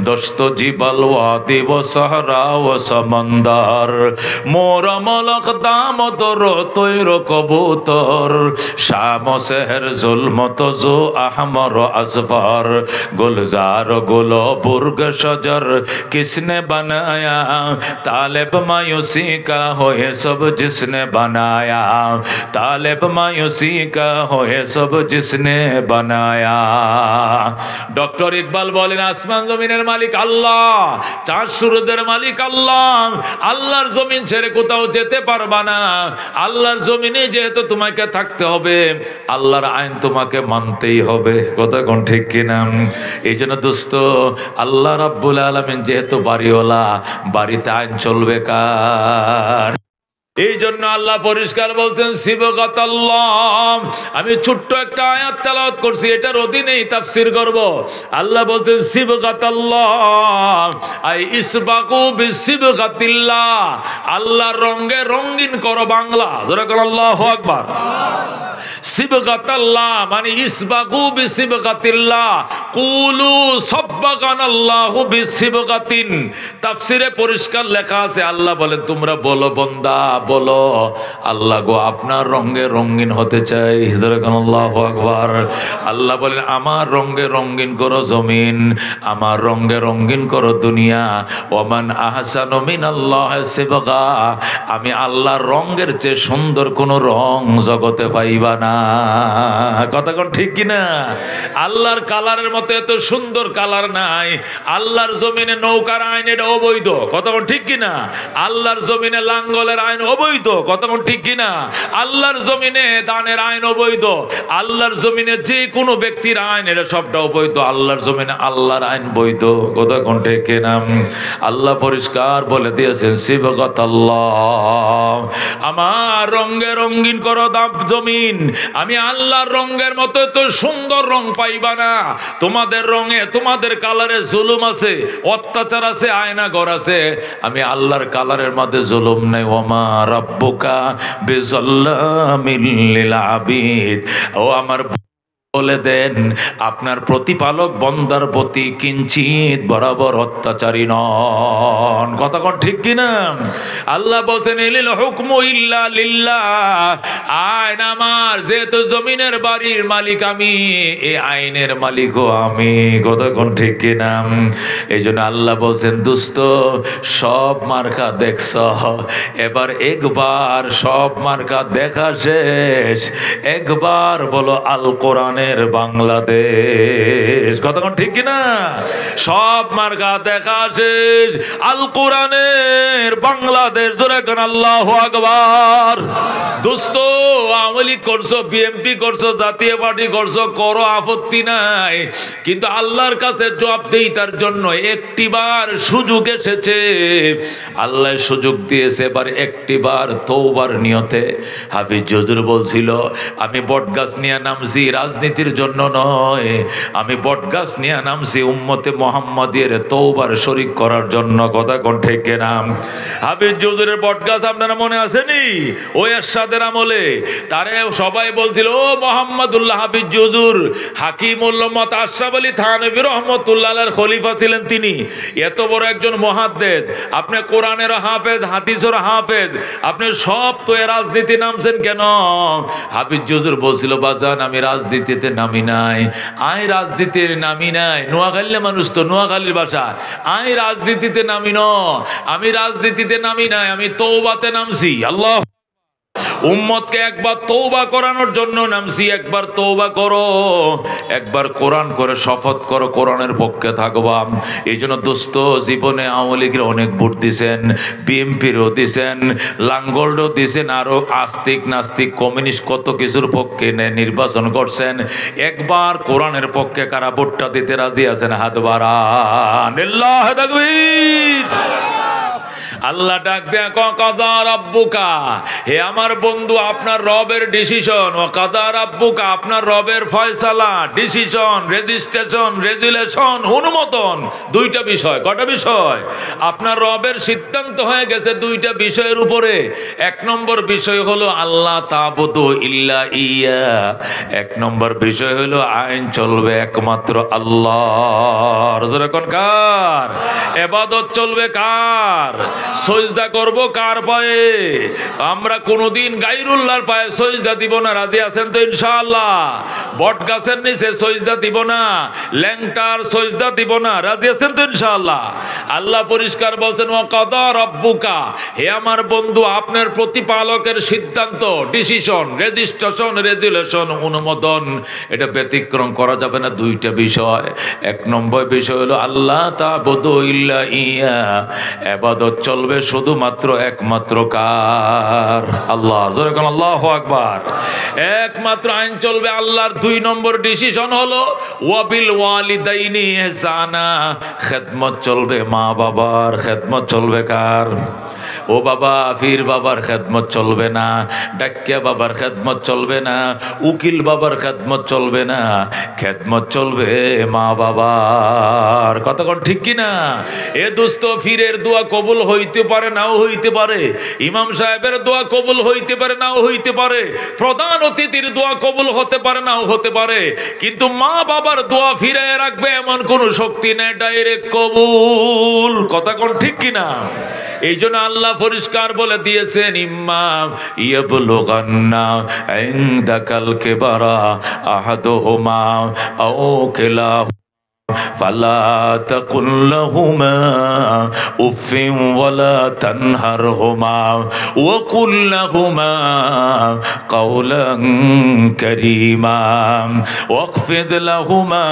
দস্ত জিবাল ওয়াদি ও সাহরা ও সমন্দর, মোর মলক দামোদর তৈর কবুতর, শাম সেহর জুলমত জো আহমর আসফর, গুলজার গুল বুর্গ সজর কিসনে বানায়া, तालिब मायूसी का होए सब जिसने बनाया, तालिब मायूसी का होए सब जिसने बनाया। ডক্টর ইকবাল বলেন আসমান জমিনের মালিক আল্লাহ, চাঁদ সূর্যের মালিক আল্লাহ। আল্লাহর জমিন ছেড়ে কোথাও যেতে পারবা না। আল্লাহর জমিনে যেহেতু তোমাকে থাকতে হবে, আল্লাহর আইন তোমাকে মানতেই হবে। কথা কোন ঠিক কিনা? এই জন্য দোস্ত, আল্লাহ রাব্বুল আলামিন যেহেতু বাড়িওয়ালা, বাড়িতে আইন চলবে কার? এই জন্য আল্লাহ পরিষ্কার বলছেন সিবগাতাল্লাহ। আমি ছোট্ট একটা আয়াত তেলাওয়াত করছি, এটার অধীনেই তাফসীর করব। আল্লাহ বলছেন সিবগাতাল্লাহ আই ইসবাকু বিসিবগাতিল্লাহ, আল্লাহর রঙে রঙিন করো বাংলা। জোরে বলো আল্লাহু আকবার। সিবগাতাল্লাহ মানে ইসবাকু বিসিবগাতিল্লাহ, কুলু সাব্বাগানাল্লাহু বিসিবগাতিন। তাফসীরে পরিষ্কার লেখা আছে, আল্লাহ বলেন তোমরা বলো বান্দা বলো আল্লাহ গো আপনার রঙে রঙিন হতে চাই। আল্লাহু আকবার। আল্লাহ বলেন আমার রঙে রঙিন করো জমিন, আমার রঙে রঙিন করো দুনিয়া। ওমান আহসানু মিনাল্লাহি সিবগা, আমি আল্লাহর রঙের চেয়ে সুন্দর কোন রং জগতে পাইবা না। কথা কোন ঠিক কিনা? আল্লাহর কালারের মতো এত সুন্দর কালার নাই। আল্লাহর জমিনে নৌকার আইন এটা অবৈধ। কথা কোন ঠিক কিনা? আল্লাহর জমিনে লাঙ্গলের আইন অবৈধ। কথা কোন ঠিক কিনা? আল্লাহর জমিনে দানের আইন অবৈধ। আল্লাহর জমিনে যে কোনো ব্যক্তির আইন এটা সবটা অবৈধ। আল্লাহর জমিনে আল্লাহর আইন বৈধ। কথা কোন ঠিক কিনা? আল্লাহ পরিষ্কার বলে দিয়েছেন সিবগাতাল্লাহ, আমার রঙে রঙিন করো জমিন, আমি আল্লাহর রঙের মতো তো সুন্দর রং পাইবা না। তোমাদের রঙে তোমাদের কালারে জুলুম আছে, অত্যাচার আছে, আয়না ঘর আছে। আমি আল্লাহর কালারের মধ্যে জুলুম নেই। ওমা রাব্বুকা বিযাল্লামিল লিল আবিদ, ও আমার বলে দেন আপনার প্রতিপালক বন্দার প্রতি কিঞ্চিত বরাবর অত্যাচারী নন। কথা কোন ঠিক কিনা? আল্লাহ বলছেন ইলিল হুকমু ইল্লা লিল্লাহ, আইন আমার, যেহেতু জমিনের বাড়ির মালিক আমি, এই আইনের মালিকও আমি। কথা কোন ঠিক কিনা? এই জন্য আল্লাহ বলছেন দোস্ত সব মার্কা দেখছ, এবার একবার সব মার্কা দেখা শেষ, একবার বলো আল কোরআনের বাংলাদেশ। কথা কোন ঠিক কিনা? সব মার্কা দেখা শেষ, আল কোরআনের বাংলাদেশ। জোরে কোন আল্লাহু আকবার। দোস্ত আওয়ামী লীগ করছো, বিএনপি করছো, জাতীয় পার্টি করছো, করো, আপত্তি নাই, কিন্তু আল্লাহর কাছে জবাবদিহিতার জন্য একটিবার সুযোগ এসেছে। আল্লাহ সুযোগ দিয়েছে, এবার একটিবার তওবার নিয়তে। হাফিজ হুজুর বলছিল আমি বটগাছ নিয়ে নামছি রাজনীতির জন্য নয়, আমি বটগাছ নিয়ে নামছি উম্মতে মুহাম্মাদির তওবার শরীক করার জন্য। কথা কোন ঠিক কিনা? হাফিজ হুজুরের বটগাছ আপনারা মনে আসেনি? ওই এরশাদের আমলে তারে সবাই বলছিল ও মুহাম্মাদুল্লাহ হাফিজ হুজুর। হাকিম উল্লামত আশরাফ আলী থানভী রাহমাতুল্লাহ আলাইহির খলিফা ছিলেন তিনি। এত বড় একজন মুহাদ্দিস, আপনি কোরআনের হাফেজ, হাদিসের হাফেজ, আপনি সব তো এ রাজনীতি নামছেন কেন? হাফিজ হুজুর বলছিল বাজান আমি রাজনীতিতে নামি নাই, আই রাজনীতির নামি নাই। নোয়াখালী মানুষ তো, নোয়াখালীর ভাষা, আই রাজনীতিতে নামি ন, আমি রাজনীতিতে নামি নাই, আমি তওবাতে নামছি। আল্লাহ উম্মতকে একবার তওবা করানোর জন্য নামছি। একবার তওবা করো, একবার কোরআন করে শপথ করো কোরআনের পক্ষে থাকবা। এই জন্য দোস্ত জীবনে আওয়ামী লীগের অনেক ভোট দিছেন, বিএনপিরও দিছেন, লাঙ্গলও দিছেন, আরো আস্তিক নাস্তিক কমিউনিস্ট কত কিছুর পক্ষে নির্বাচন করছেন। একবার কোরআনের পক্ষে কারা ভোটটা দিতে রাজি আছেন? হাত বাড়ান। আল্লাহু তাকবীর। আল্লাহ ডাক দেয়া কাদা রাব্বুকা, হে আমার বন্ধু আপনার রবের ডিসিশন। ও কাদা রাব্বুকা, আপনার রবের ফয়সালা, ডিসিশন, রেজিস্ট্রেশন, রেজুলেশন, অনুমোদন, দুইটা বিষয়। কটা বিষয়? আপনার রবের সিদ্ধান্ত হয়ে গেছে দুইটা বিষয়ের উপরে। এক নম্বর বিষয় হলো আল্লাহ তাবুদু ইল্লা ইয়া, এক নম্বর বিষয় হলো আইন চলবে একমাত্র আল্লাহর। জোরে কোন কার? ইবাদত চলবে কার? সজদা করব কার পায়ে? আমরা কোনোদিন গায়রুল্লাহর পায়ে সজদা দিব না। রাজি আছেন তো ইনশাআল্লাহ? বট গাছের নিচে সজদা দিব না, ল্যাংটার সজদা দিব না। রাজি আছেন তো ইনশাআল্লাহ? আল্লাহ পরিষ্কার বলছেন ওয়া কাদা রাব্বুকা, হে আমার বন্ধু আপনার প্রতিপালকের সিদ্ধান্ত, ডিসিশন, রেজিস্ট্রেশন, রেজুলেশন, অনুমোদন, এটা ব্যতিক্রম করা যাবে না। দুইটা বিষয়। এক নম্বর বিষয় হলো আল্লাহ তাবুদু ইল্লা ইয়া, ইবাদত চলবে চলবে শুধুমাত্র একমাত্র কার? আল্লাহ। জোরে কোন আল্লাহু আকবার। একমাত্র আইন চলবে আল্লাহর। 2 নম্বর ডিসিশন হলো ওয়াবিল ওয়ালিদাইনি ইহসানা, খেদমত চলবে মা বাবার। খেদমত চলবে কার? ও বাবা, ফির বাবার খেদমত চলবে না, ডাক্কিয়া বাবার খেদমত চলবে না, উকিল বাবার খেদমত চলবে না, খেদমত চলবে মা বাবার। কতক্ষণ ঠিক কিনা? এ দোস্ত, ফিরের দোয়া কবুল হইতে পারে, নাও হইতে পারে। ইমাম সাহেবের দোয়া কবুল হইতে পারে, নাও হইতে পারে। প্রধান অতিথির দোয়া কবুল হতে পারে, নাও হতে পারে। কিন্তু মা বাবার দোয়া ফিরায় রাখবে এমন কোন শক্তি নেই, ডাইরেক্ট কবুল। কতক্ষণ ঠিক কিনা? এই জন্য আল্লাহ পরিষ্কার বলে দিয়েছেন, ইম্মা ইয়াবলুগান্না ইনদাকাল কিবারা আহাদুহুমা আও কিলাহুমা ফালা তাকুল লাহুমা উফিন ওয়ালা তানহারহুমা ওয়া কুল লাহুমা কাওলান কারীমা ওয়াখফিদ লাহুমা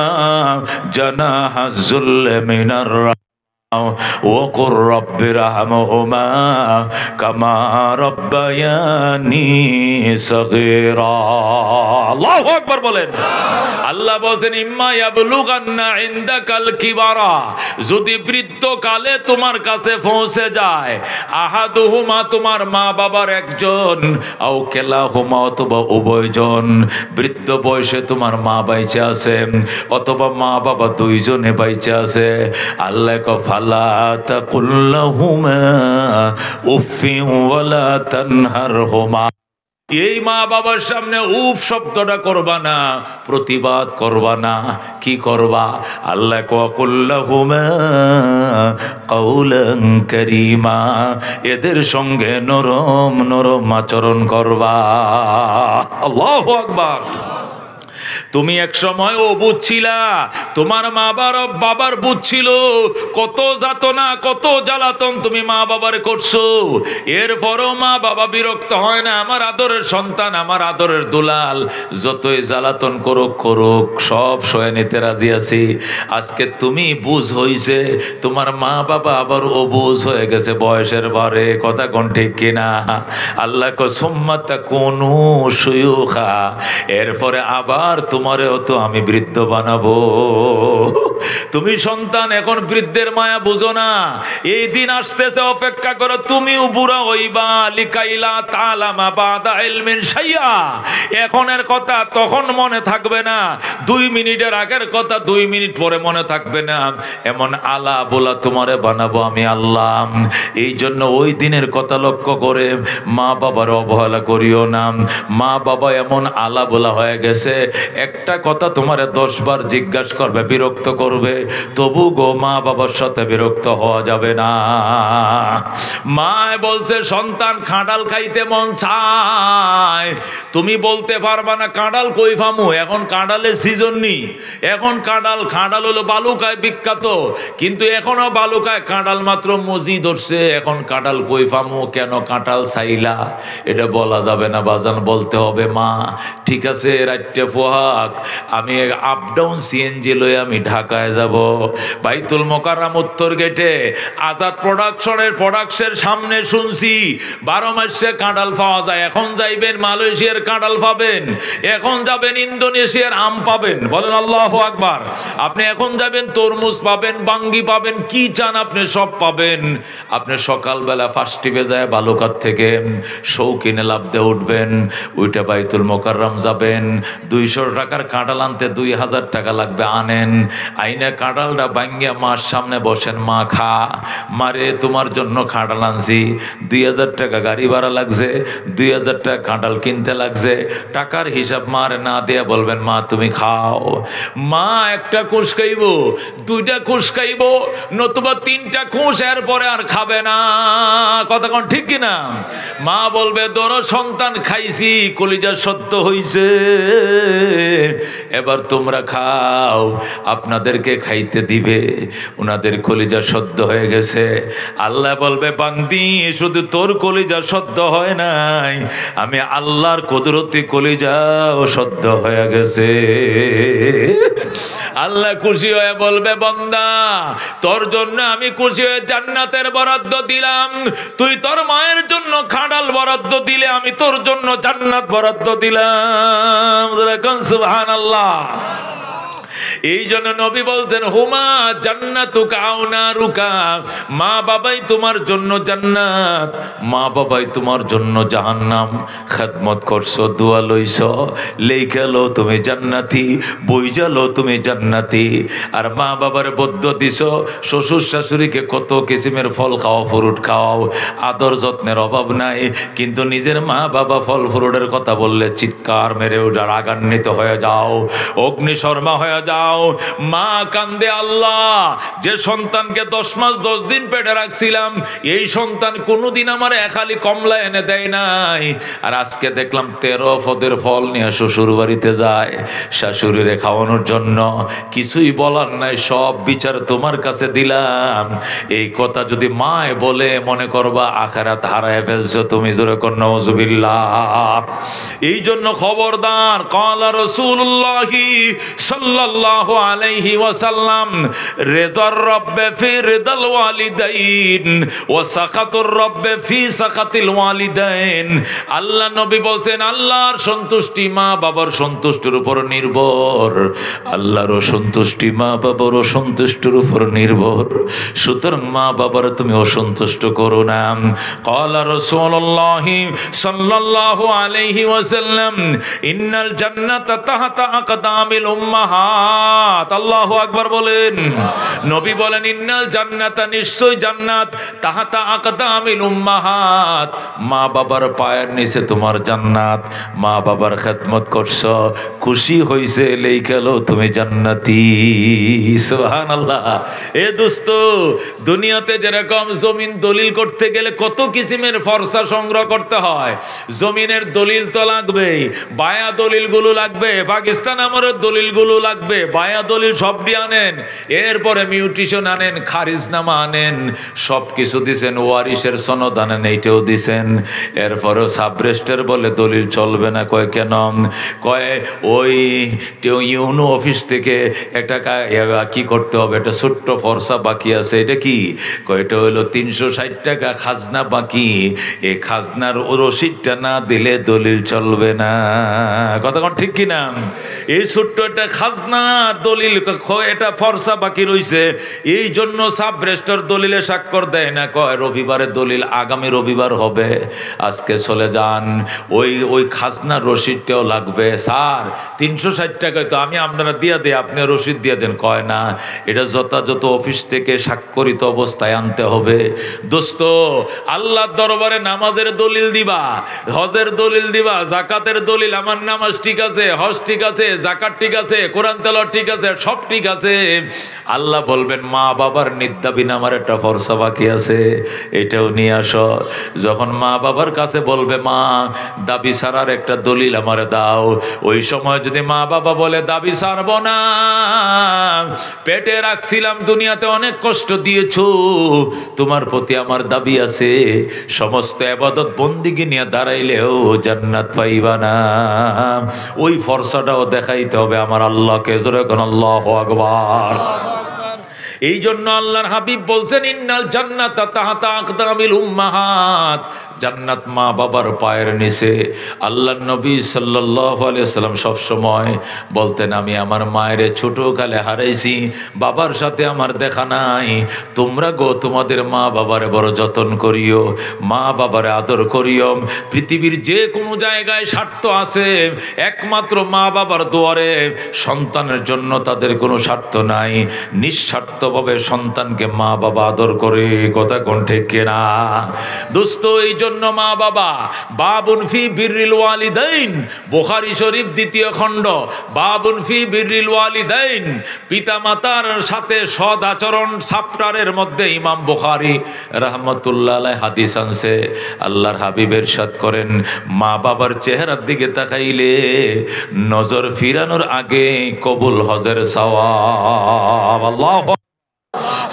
জানাহাজ যুল্লি মিনার وقل رب ارحمهما كما ربياني صغيرا। আল্লাহু আকবার বলেন। আল্লাহ বলেন, ইম্মা ইয়াবলুগান্না ইনদাকাল কিবারা, যদি বৃদ্ধকালে তোমার কাছে পৌঁছে যায়, আহাদুহুমা, তোমার মা বাবার একজন, আও কিলাহুমা, অথবা উভয়জন, বৃদ্ধ বয়সে তোমার মা বাইচে আছে অথবা মা বাবা দুইজনে বাইচে আছে, আল্লাহ কো ফালা তাকুল লাহুমা উফিন ওয়ালা তানহারহুমা, এই মা বাবার সামনে উফ শব্দটা করবা না, প্রতিবাদ করবা না। কি করবা? আল্লাহ কুল লাহুমা কাওলান কারীমা, এদের সঙ্গে নরম নরম আচরণ করবা। আল্লাহু আকবার। তুমি এক সময় ও বুঝছিলা, তোমার মা বাবার বুঝছিল, কত যাতনা কত জ্বালাতন তুমি মা বাবার করছো, এরপরও মা বাবা বিরক্ত হয় না। আমার আদরের সন্তান, আমার আদরের দুলাল, যতই জ্বালাতন করুক করুক, সব সয়ে নিতে রাজি আছি। আজকে তুমি বুঝ হইছে, তোমার মা বাবা আবার অবুঝ হয়ে গেছে বয়সের ভারে। কথা কোন ঠিক কিনা? আল্লাহ কো সুম্মা তাকুনু শুয়ুখা, এরপরে আবার তোমারেও তো আমি বৃদ্ধ বানাবো। তুমি সন্তান, এখন বৃদ্ধের মায়া বুঝো না, এই দিন আসতেছে, অপেক্ষা করো, তুমিও বুড়া হইবা। লিকাইলা তালামা বাদা ইলমিন শাইয়া, এখনের কথা তখন মনে থাকবে না, 2 মিনিটের আগের কথা 2 মিনিট পরে মনে থাকবে না, এমন আলা বলা তোমারে বানাবো আমি আল্লাহ। এই জন্য ওই দিনের কথা লক্ষ্য করে মা বাবার অবহেলা করিও না। মা বাবা এমন আলা বলা হয়ে গেছে, একটা কথা তোমারে 10 বার জিজ্ঞাসা করবে, বিরক্ত করবে, তবু গো মা বাবার সাথে বিরক্ত হওয়া যাবে না। মা বলছে, সন্তান কাঁঠাল খাইতে মন চায়, তুমি বলতে পারবা না কাঁঠাল কই ফামু, এখন কাঁঠালের সিজন নেই, এখন কাঁঠাল হলো বালুকায় বিখ্যাত, কিন্তু এখনো বালুকায় কাঁঠাল মাত্র মজি ধরছে, এখন কাঁঠাল কই ফামু, কেন কাঁঠাল চাইলা, এটা বলা যাবে না বাজান, বলতে হবে মা ঠিক আছে রাইটে পোহাক, আমি আপ ডাউন সিএনজি লয়ে আমি ঢাকায় যাব, বাইতুল মোকাররম উত্তর গেটে আজাদ প্রোডাক্টসের সামনে শুনছি 12 মাসে কাঁঠাল পাওয়া যায়। এখন যাইবেন মালয়েশিয়ার কাঁঠাল পাবেন, এখন যাবেন ইন্দোনেশিয়ার আম পাবেন। বলেন আল্লাহু আকবার। আপনি এখন যাবেন তরমুজ পাবেন, বাঙ্গি পাবেন, কি চান আপনি সব পাবেন। আপনি সকালবেলা ফার্স্ট টিপে যায় বালুকার থেকে শৌকিনে লাভ দিয়ে উঠবেন, ওইটা বাইতুল মোকাররম যাবেন, 200 টাকার কাঁঠাল আনতে 2000 টাকা লাগবে, আনেন, আইনে কাঁঠালটা ভাঙ্গিয়া মার সামনে বসেন, মা খা, মারে তোমার জন্য কাঁঠাল আনছি, 2000 টাকা গাড়ি ভাড়া লাগছে, 2000 টাকা কাঁঠাল কিনতে লাগছে, টাকার হিসাব মারে না দিয়ে বলবেন মা তুমি খাও। মা একটা খুশ খাইব, 2টা খুশ খাইব, নতুবা 3টা খুশ, এরপরে আর খাবে না। কথা কোন ঠিক কিনা? মা বলবে, ধরো সন্তান খাইছি, কলিজা সত্য হইছে, এবার তোমরা খাও, আপনাদেরকে খাইতে দিবে, ওনাদের কলিজা সদ্য হয়ে গেছে। আল্লাহ বলবে, বান্দি শুধু তোর কলিজা সদ্য হয় নাই, আমি আল্লাহর কুদরতি কলিজাও সদ্য হয়ে গেছে। আল্লাহ খুশি হয়ে বলবে, বান্দা তোর জন্য আমি খুশি হয়ে জান্নাতের বরাদ্দ দিলাম, তুই তোর মায়ের জন্য খাড়াল বরাদ্দ দিলে আমি তোর জন্য জান্নাত বরাদ্দ দিলাম। সুবহানাল্লাহ। এই জন্য নবী বলছেন, হুমা জান্নাতুকা আও নারুকা, মা বাবাই তোমার জন্য জান্নাত, মা বাবাই তোমার জন্য জাহান্নাম। খেদমত করছো, দোয়া লইছো, লেখালো তুমি জান্নাতি, বইজালো তুমি জান্নাতি। আর মা বাবার বদ্ধ দিছো, শ্বশুর শাশুড়িকে কত কিসিমের ফল খাওয়া, ফ্রুট খাওয়াও, আদর যত্নের অভাব নাই, কিন্তু নিজের মা বাবা ফল ফ্রুটের কথা বললে চিৎকার মেরে ওটা রাগান্বিত হয়ে যাও, অগ্নিশর্মা হয়ে যাও। মা কান্দে, আল্লাহ যে সন্তানকে 10 মাস 10 দিন পেটে রাখছিলাম, এই সন্তান কোনোদিন আমার একালি কমলা এনে দেয় নাই, আর আজকে দেখলাম 13 পদের ফল নিয়ে শ্বশুর বাড়িতে যায় শাশুড়িরে খাওয়ানোর জন্য, কিছুই বলার নাই, সব বিচার তোমার কাছে দিলাম। এই কথা যদি মায় বলে, মনে করবা আখিরাত হারায় ফেলছো তুমি। জোরে কর নাউজুবিল্লাহ। এই জন্য খবরদার, ক্বালা রাসূলুল্লাহি সাল্লাল্লাহু আলাইহি ওয়াসাল্লাম, রিদার রাব্বি ফি রিদাল ওয়ালিদাইন ওয়া সাকাতুর রাব্বি ফি সাকাতিল ওয়ালিদাইন। আল্লাহ নবী বলেন, আল্লাহর সন্তুষ্টি মা বাবার সন্তুষ্টির উপর নির্ভর, আল্লাহর অসন্তুষ্টি মা বাবার অসন্তুষ্টির উপর নির্ভর। সুতরাং মা বাবার তুমি অসন্তুষ্ট করো না। ক্বালা রাসূলুল্লাহি সাল্লাল্লাহু আলাইহি ওয়াসাল্লাম, ইন্নাল জান্নাতা তাহতা আকদামিল উম্মাহাত। আল্লাহু আকবার বলেন। নবী বলেন, ইন্নাল জান্নাতা, নিশ্চয় জান্নাত, তাহতা আকদামিল উম্মাহাত, মা বাবার পায়ের নিচে তোমার জান্নাত। মা বাবার খেদমত করছো, খুশি হইছে, লেখালো তুমি জান্নাতি। সুবহানাল্লাহ। এ দোস্ত, দুনিয়াতে যেরকম জমিন দলিল করতে গেলে কত কিসিমের ফরসা সংগ্রহ করতে হয়, জমিনের দলিল তো লাগবেই, বায়া দলিলগুলো লাগবে, পাকিস্তান আমলের দলিলগুলো লাগবে, বায়া দলিল সবটি আনেন, এরপরে মিউটেশন আনেন, খারিজনামা আনেন, সব কিছু দিছেন, ওয়ারিশের সনদ আনেন, এইটাও দিছেন। এরপরেও সাবরেস্টার বলে দলিল চলবে না। কয় কেন? কয় ওই ইউনো অফিস থেকে একটা কি করতে হবে, একটা ছোট্ট ফর্সা বাকি আছে। এটা কি? কয় এটা হইলো 360 টাকা খাজনা বাকি, এই খাজনার রসিদটা না দিলে দলিল চলবে না। কথা কোন ঠিক কিনা? এই ছোট্ট একটা খাজনার দলিল, এটা ফর্সা বাকি রইছে, এই জন্য সাবরেস্টার দলিলে স্বাক্ষর দেয় না। কয় রবিবারের দলিল আগামী রবিবার হবে, আজকে চলে যান, ওই খাজনার রসিদটাও লাগবে। স্যার 360 টাকায় তো আমি আপনারা দিয়ে দেয়, আপনি রসিদ দিয়ে দেন। কয় না, এটা যথাযথ অফিস থেকে স্বাক্ষরিত অবস্থায় আনতে হবে। দোস্ত, আল্লাহর দরবারে নামাজের দলিল দিবা, হজের দলিল দিবা, জাকাতের দলিল, আমার নামাজ ঠিক আছে, হজ ঠিক আছে, জাকাত ঠিক আছে, কোরআন তেলাওয়াত ঠিক আছে, সব ঠিক আছে। আল্লাহ বলবেন, মা বাবার নিদ্দাবিন আমার একটা ফরসা বাকি আছে, এটাও নিয়ে আসো। যখন মা বাবার কাছে বলবে, মা দাবি ছাড়ার একটা দলিল আমারে দাও, ওই সময় যদি মা বাবা বলে দাবি ছাড়ব না, পেটে রাখছিলাম, দুনিয়াতে অনেক কষ্ট দিয়েছো, তোমার প্রতি আমার দাবি আছে, সমস্ত ইবাদত বন্দিগি নিয়ে দাঁড়াইলেও জান্নাত পাইবা না, ওই ফরসাটাও দেখাইতে হবে আমার আল্লাহকে। জোরে কোন আল্লাহু আকবার। এই জন্য আল্লাহর হাবিব বলছেন, ইন্নাল জান্নাতা তাহতা আকদামিল উম্মাহাত, জান্নাত মা বাবার পায়ের নিচে। আল্লাহর নবী সাল্লাল্লাহু আলাইহি সাল্লাম সব সময় বলতেন, আমি আমার মায়ের ছোটকালে হারাইছি, বাবার সাথে আমার দেখা নাই, তোমরা গো তোমাদের মা বাবারে বড় যত্ন করিও, মা বাবারে আদর করিও। পৃথিবীর যে কোনো জায়গায় স্বার্থ আছে, একমাত্র মা বাবার দুয়ারে সন্তানের জন্য তাদের কোনো স্বার্থ নাই, নিঃস্বার্থভাবে সন্তানকে মা বাবা আদর করে। কথা কোন ঠিক কিনা? দোস্ত, এই জন্য জন্য মা বাবা। বাবুন ফি বিররিল ওয়ালিদাইন, বুখারী শরীফ 2য় খণ্ড, বাবুন ফি বিররিল ওয়ালিদাইন, পিতামাতার সাথে সদ আচরণ চ্যাপ্টারের মধ্যে ইমাম বুখারী রাহমাতুল্লাহ আলাইহি হাদিস আনছে। আল্লাহর হাবিব ইরশাদ করেন, মা বাবার চেহারার দিকে তাকাইলে নজর ফিরানোর আগে কবুল হজের সওয়াব। আল্লাহু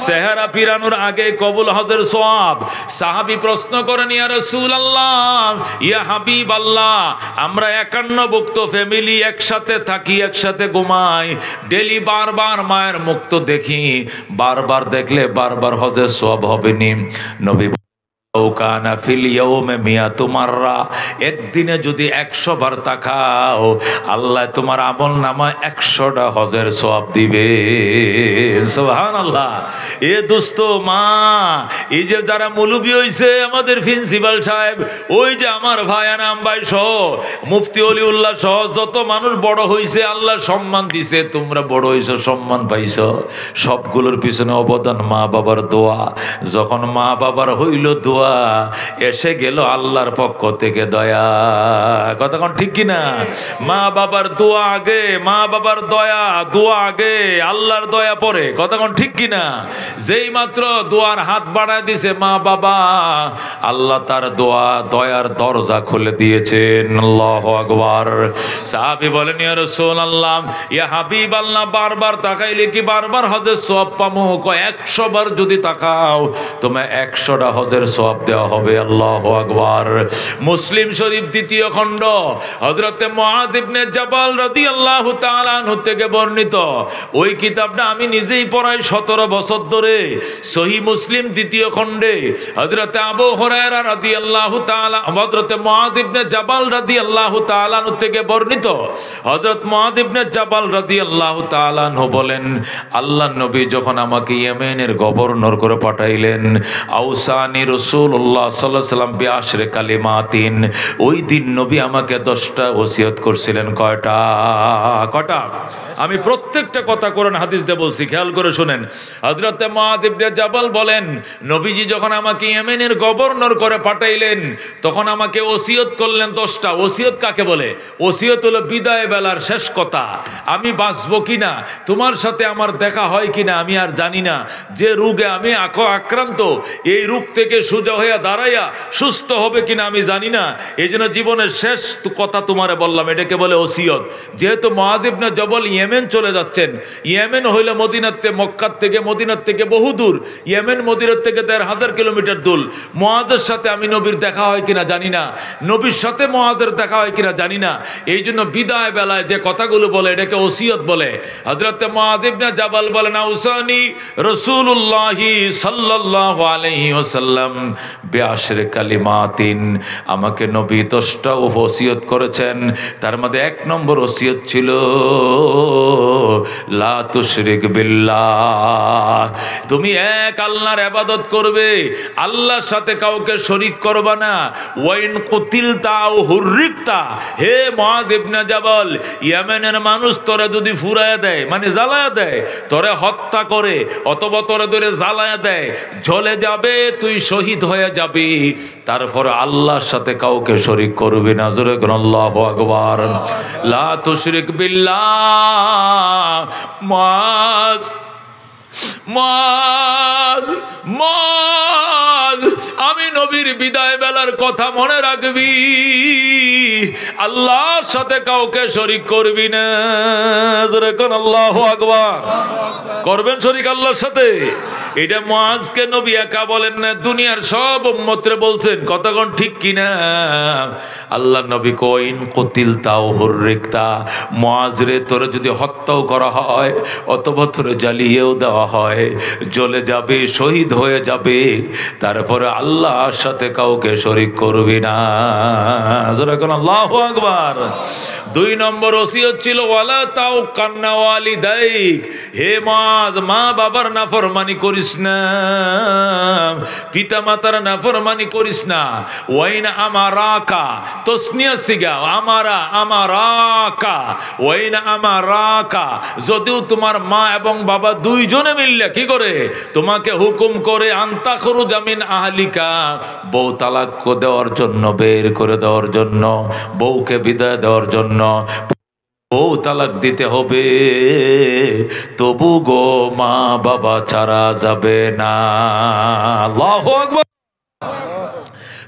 চেহারা ফিরানোর আগে কবুল হজের সওয়াব। সাহাবী প্রশ্ন করেন, ইয়া রাসূলুল্লাহ, ইয়া হাবিবাল্লাহ, আমরা 51ভুক্ত ফ্যামিলি, একসাথে থাকি, একসাথে ঘুমাই, ডেলি বারবার মায়ের মুখ তো দেখি, বারবার দেখলে বারবার হজের সওয়াব হবে নি? নবী একদিনে যদি 100 বার তাকাও, আল্লাহ তোমার আমল নামায় 100টা হজের সওয়াব দিবে। সুবহানাল্লাহ। এ দোস্ত মা, এই যে যারা মুলুবি হইছে, আমাদের প্রিন্সিপাল সাহেব, ওই যে আমার ভাই আনাম ভাই সহ, মুফতি অলিউল্লাহ সহ যত মানুষ বড় হইছে, আল্লাহ সম্মান দিছে, তোমরা বড় হইছো, সম্মান পাইছো, সবগুলোর পিছনে অবদান মা বাবার দোয়া। যখন মা বাবার হইল দোয়া, এসে গেল আল্লাহর পক্ষ থেকে দয়া। কথা কোন ঠিক কিনা? মা বাবার দোয়া আগে, মা বাবার দয়া, দোয়া আগে, আল্লাহর দয়া পরে। কথা কোন ঠিক কিনা? যেই মাত্র দোয়ার হাত বাড়ায় দিছে মা বাবা, আল্লাহ তার দোয়া দয়ার দরজা খুলে দিয়েছেন। আল্লাহু আকবার। সাহাবী বলেন, ইয়া রাসূলুল্লাহ, ইয়া হাবিবাল্লাহ, বারবার তাকাইলে কি বারবার হজের সওয়াব পামু? কয় 100 বার যদি তাকাও, তোমায় 100টা হজের সওয়াব দেওয়া হবে। আল্লাহু আকবার। মুসলিম শরীফ 2য় খণ্ড, হযরতে মুআয ইবনে জাবাল রাদিয়াল্লাহু তাআলা আনহু থেকে বর্ণিত। ওই কিতাবটা আমি নিজেই পড়াই 17 বছর ধরে। সহিহ মুসলিম 2য় খণ্ডে হযরতে আবু হুরায়রা রাদিয়াল্লাহু তাআলা, হযরতে মুআয ইবনে জাবাল রাদিয়াল্লাহু তাআলা আনহু থেকে বর্ণিত। হযরত মুআয ইবনে জাবাল রাদিয়াল্লাহু তাআলা আনহু বলেন, আল্লাহর নবী যখন আমাকে ইয়েমেনের গভর্নর করে পাঠাইলেন, আউসানি রাসূলুল্লাহ সাল্লাল্লাহু আলাইহি সাল্লাম বিআশরে কালিমাতিন, ওই দিন নবী আমাকে 10টা ওসিয়ত করছিলেন। কয়টা? আমি প্রত্যেকটা কথা কোরআন হাদিস দিয়ে বলছি, খেয়াল করে শুনেন। হযরতে মুআয ইবনে জাবাল বলেন, নবীজি যখন আমাকে ইয়েমেনের গভর্নর করে পাঠাইলেন, তখন আমাকে ওসিয়ত করলেন 10টা। ওসিয়ত কাকে বলে? ওসিয়ত হলো বিদায় বেলার শেষ কথা। আমি বাঁচবো কিনা, তোমার সাথে আমার দেখা হয় কিনা আমি আর জানি না, যে রোগে আমি আক্রান্ত, এই রোগ থেকে সোজা হইয়া দাঁড়াইয়া সুস্থ হবে কিনা আমি জানি না, এই জন্য জীবনের শেষ কথা তোমারে বললাম, এটাকে বলে ওসিয়ত। যেহেতু মুআয ইবনে জাবাল ইয়েমেন চলে যাচ্ছেন, ইয়েমেন হইল মদিনাতে, মক্কার থেকে, মদিনার থেকে বহু দূর, ইয়েমেন মদিনার থেকে 1500 কিলোমিটার দূর। মুআযের সাথে আমি নবীর দেখা হয় কিনা জানি না, নবীর সাথে মুআযের দেখা হয় কিনা জানি না, এই জন্য বিদায় বেলায় যে কথাগুলো বলে এটাকে ওসিয়ত বলে। হযরতে মুআয ইবনে জাবাল বলেন, আউসানি রাসূলুল্লাহি সাল্লাল্লাহু আলাইহি ওয়াসাল্লাম বিআশরে কালিমাতিন, আমাকে নবী 10টা ওসিয়ত করেছেন। তার মধ্যে 1 নম্বর ওসিয়ত ছিল, লা তুশরিক বিল্লাহ, তুমি এক আল্লাহর ইবাদত করবে, আল্লাহর সাথে কাউকে শরীক করবা না। ওয়াইন কুতিলতা আও হুররিকতা, হে মুআয ইবনে জাবাল, ইয়েমেনের মানুষ তোরে যদি ফুরায়া দেয়, মানে জ্বালায়া দেয়, তোরে হত্যা করে অথবা তোরে ধরে জ্বালায়া দেয়, জ্বলে যাবে, তুই শহীদ হয়ে যাবি, তারপর আল্লাহর সাথে কাউকে শরীক করবি না। জোরে কোন আল্লাহু আকবার। লা তুশরিক বিল্লাহ। মুআয, মুআয, মুআয, আমি নবীর বিদায় বেলার কথা মনে রাখবি, আল্লাহর সাথে কাউকে শরীক করবি না। জোরে কোন আল্লাহু আকবার। করবেন শরীক আল্লাহর সাথে? এটা মুআযকে নবী একা বলেন না, দুনিয়ার সব উম্মতরে বলছেন। কথা কোন ঠিক কিনা? আল্লাহ নবী কইন কুতিলতা আও হুররিকতা, মুআয রে, তোরে যদি হত্যাও করা হয় অথবা তোরে জ্বালিয়েও দেওয়া হয়, জ্বলে যাবে, শহীদ হয়ে যাবে, তারপরে আল্লাহর সাথে কাউকে শরীক করবি না। যারা কোন আল্লাহু আকবার। 2 নম্বর ওসিয়ত ছিল, ওয়ালা তাউকান্না ওয়ালিদাইক, হে মুআয, ওয়াজ, মা বাবার নাফরমানি করিস না, পিতা মাতার নাফরমানি করিস না। ওয়াইনা আমারাকা, তসনিয়া সিগা, আমারা আমারাকা, ওয়াইনা আমারাকা, যদিও তোমার মা এবং বাবা দুইজনে মিললে কি করে তোমাকে হুকুম করে আনতা খুরুজা মিন আহলিকা, বউ তালাক দেওয়ার জন্য, বের করে দেওয়ার জন্য, বউকে বিদায় দেওয়ার জন্য, বউ তালাক দিতে হবে, তবু গো মা বাবা ছাড়া যাবে না। আল্লাহু আকবার।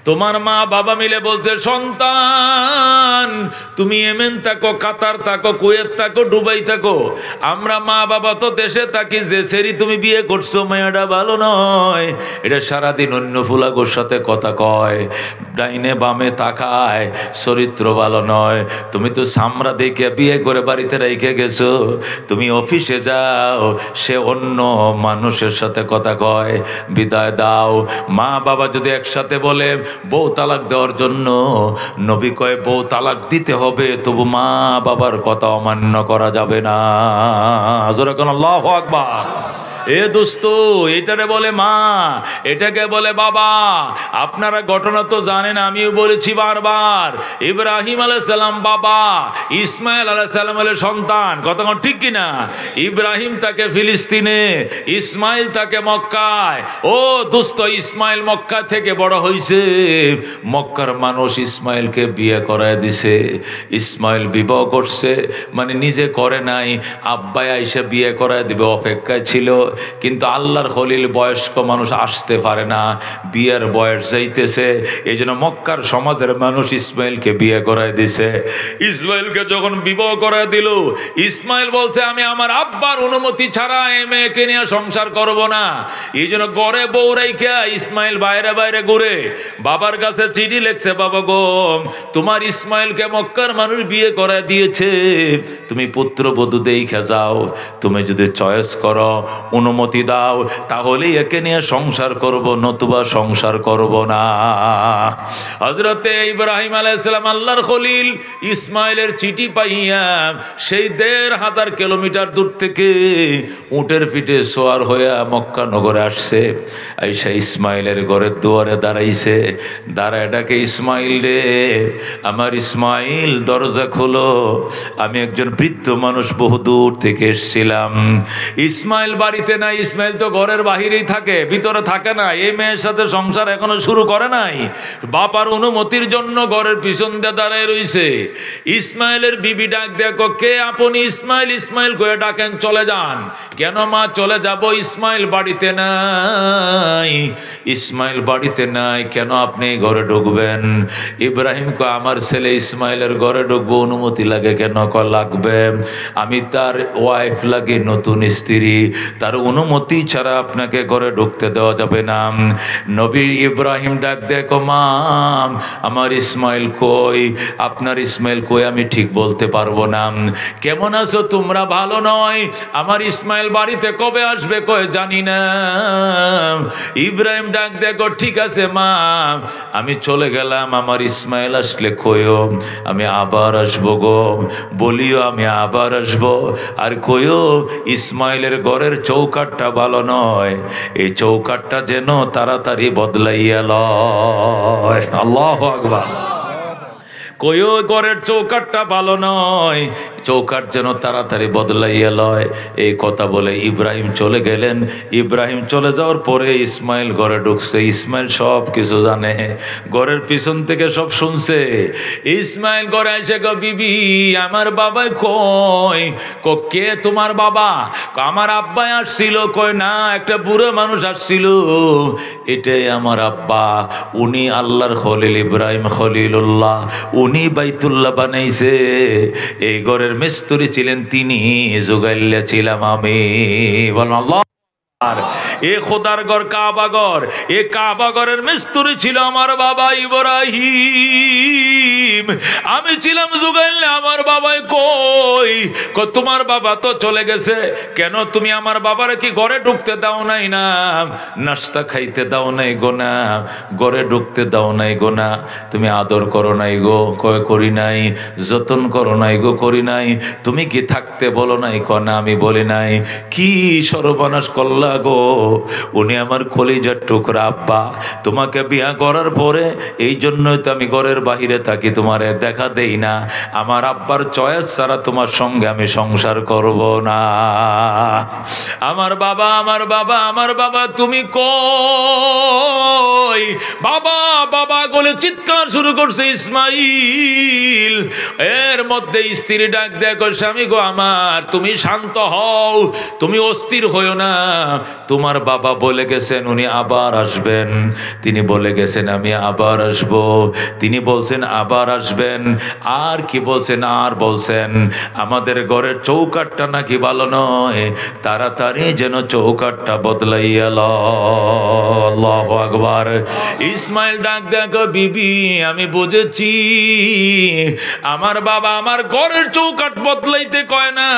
তোমার মা বাবা মিলে বলছে, সন্তান তুমি ইয়েমেন থাকো, কাতার থাকো, কুয়েত থাকো, দুবাই থাকো, আমরা মা বাবা তো দেশে থাকি, যে সেরি তুমি বিয়ে করছো মেয়েটা ভালো নয়, এটা সারাদিন অন্য ফুলাগোর সাথে কথা কয়, ডাইনে বামে তাকায়, চরিত্র ভালো নয়, তুমি তো সামরা দেখে বিয়ে করে বাড়িতে রেখে গেছো, তুমি অফিসে যাও, সে অন্য মানুষের সাথে কথা কয়, বিদায় দাও। মা বাবা যদি একসাথে বলে বউ তালাক দেওয়ার জন্য, নবী কয় বউ তালাক দিতে হবে, তবু মা বাবার কথা অমান্য করা যাবে না। জোরে কোন আল্লাহু আকবার। এ দোস্ত, এটারে বলে মা, এটাকে বলে বাবা। আপনারা ঘটনা তো জানেন, আমিও বলেছি বারবার, ইব্রাহিম আলাইহিস সালাম বাবা, ইসমাইল আলাইহিস সালামের সন্তান, কতক্ষণ ঠিক কিনা? ইব্রাহিম তাকে ফিলিস্তিনে, ইসমাইল তাকে মক্কায়। ও দোস্ত, ইসমাইল মক্কা থেকে বড় হয়েছে, মক্কার মানুষ ইসমাইলকে বিয়ে করায় দিছে। ইসমাইল বিবাহ করছে, মানে নিজে করে নাই, আব্বাই আইসা বিয়ে করায় দিবে অপেক্ষায় ছিল, কিন্তু আল্লাহর খলিল বয়স্ক মানুষ আসতে পারে না, বিয়ের বয়স যাইতেছে, এই জন্য মক্কার সমাজের মানুষ ইসমাইলকে বিয়ে করায় দিছে। ইসমাইলকে যখন বিবাহ করায় দিল, ইসমাইল বলছে আমি আমার আব্বার অনুমতি ছাড়া এই মেয়েকে নিয়ে সংসার করব না। এই জন্য ঘরে বউ রাইখা ইসমাইল বাইরে বাইরে ঘুরে, বাবার কাছে চিঠি লিখছে, বাবা গো, তোমার ইসমাইলকে মক্কার মানুষ বিয়ে করায় দিয়েছে, তুমি পুত্রবধূ দেইখা যাও, তুমি যদি চয়েস করো, অনুমতি দাও, তাহলে একে নিয়ে সংসার করব, নতুবা সংসার করব না। হযরতে ইব্রাহিম আলাইহিস সালাম আল্লাহর খলিল ইসমাইলের চিঠি পাইয়া সেই ১৫০০ কিলোমিটার দূর থেকে উটের পিঠে সোয়ার হইয়া মক্কা নগরে আসছে, আইসা ইসমাইলের ঘরের দুয়ারে দাঁড়াইছে, দাঁড়ায় ডাকে, ইসমাইল রে, আমার ইসমাইল দরজা খোলো, আমি একজন বৃদ্ধ মানুষ, বহু দূর থেকে এসেছিলাম। ইসমাইল বাড়িতে নাই, ইসমাইল তো ঘরের বাহিরেই থাকে, ভিতরে থাকে না, এই মেয়ের সাথে সংসার এখনো শুরু করে নাই, বাবার অনুমতির জন্য ঘরের পিছন দিয়ে দাঁড়ায় রইছে। ইসমাইলের বিবি ডাক দেখো, কে আপনি? ইসমাইল, ইসমাইল কয়ে ডাকেন, চলে যান। কেন মা? চলে যাব, ইসমাইল বাড়িতে নাই। ইসমাইল বাড়িতে নাই, কেন আপনি ঘরে ঢুকবেন? ইব্রাহিম কয়, আমার ছেলে ইসমাইলের ঘরে ঢুকবো, অনুমতি লাগে কেন? লাগবে, আমি তার ওয়াইফ লাগে, নতুন স্ত্রী, তার অনুমতি ছাড়া আপনাকে ঘরে ঢুকতে দেওয়া যাবে না। নবী ইব্রাহিম ডাক দেখো, মা আমার ইসমাইল কই? আপনার ইসমাইল কই? আমি ঠিক বলতে পারবো না। কেমন আছো তোমরা? ভালো নয়। আমার ইসমাইল বাড়িতে কবে আসবে? কয় জানি না। ইব্রাহিম ডাক দেখো, ঠিক আছে মা, আমি চলে গেলাম, আমার ইসমাইল আসলে কইও আমি আবার আসবো গো, বলিও আমি আবার আসবো, আর কইও ইসমাইলের ঘরের চৌকাটটা ভালো নয়, এই চৌকাটটা যেন তাড়াতাড়ি বদলাইয়া লয়। আল্লাহু আকবার। কইও ঘরের চৌকাটটা ভালো নয়, চৌকাট যেন তাড়াতাড়ি বদলাইয়া লয়। এই কথা বলে ইব্রাহিম চলে গেলেন। ইব্রাহিম চলে যাওয়ার পরে ইসমাইল ঘরে ঢুকছে। ইসমাইল সব কিছু জানে, ঘরের পিছন থেকে সব শুনছে। ইসমাইল ঘরে এসে গো, বিবি আমার বাবা কই? কে তোমার বাবা? আমার আব্বাই আসছিল। কয় না, একটা বুড়ো মানুষ আসছিল, এটাই আমার আব্বা, উনি আল্লাহর খলিল ইব্রাহিম খলিলুল্লাহ, উনি বাইতুল্লাহ বানাইছে, এই ঘরের মিস্ত্রি ছিলেন তিনি, জুগাইল্লা ছিলাম আমি। বল আল্লাহ। এ খোদার ঘর কাবা ঘর, এ কাবা ঘরের মিস্ত্রি ছিল আমার বাবা ইব্রাহিম। আমি ছিলাম জুগাইলে আমার বাবাই কই? তোমার বাবা তো চলে গেছে, কেন তুমি আমার বাবারে কি ঘরে ঢুকতে দাও নাই? না নাস্তা খাইতে দাও নাই গো, না ঘরে ঢুকতে দাও নাই গো, না তুমি আদর করো নাই গো, কয় করি নাই। যতন করো নাই গো, করি নাই। তুমি কি থাকতে বলো নাই? না আমি বলি নাই। কি সর্বনাশ করলা গো। উনি আমার কলিজার টুকরা আব্বা, তোমাকে বিয়া করার পরে এই জন্যই তো আমি ঘরের বাহিরে থাকি, তোমারে দেখা দেই না। আমার আব্বার চয়েস ছাড়া তোমার সঙ্গে আমি সংসার করব না। আমার বাবা, আমার বাবা, আমার বাবা তুমি কই? বাবা বাবা বলে চিৎকার শুরু করছে ইসমাইল। এর মধ্যে স্ত্রী ডাক দেখো, স্বামী গো আমার, তুমি শান্ত হও, তুমি অস্থির হইও না। তোমার বাবা বলে গেছেন উনি আবার আসবেন, তিনি বলে গেছেন আমি আবার আসব, তিনি বলছেন আবার আসবেন। আর কি বলছেন? আর বলছেন আমাদের ঘরের চৌকাটটা নাকি ভালো নয়, তাড়াতাড়ি যেন চৌকাটটা বদলাইয়া লও। আল্লাহু আকবার। ইসমাইল ডাক দেখো, বিবি আমি বুঝেছি, আমার বাবা আমার ঘরের চৌকাট বদলাইতে কয় না,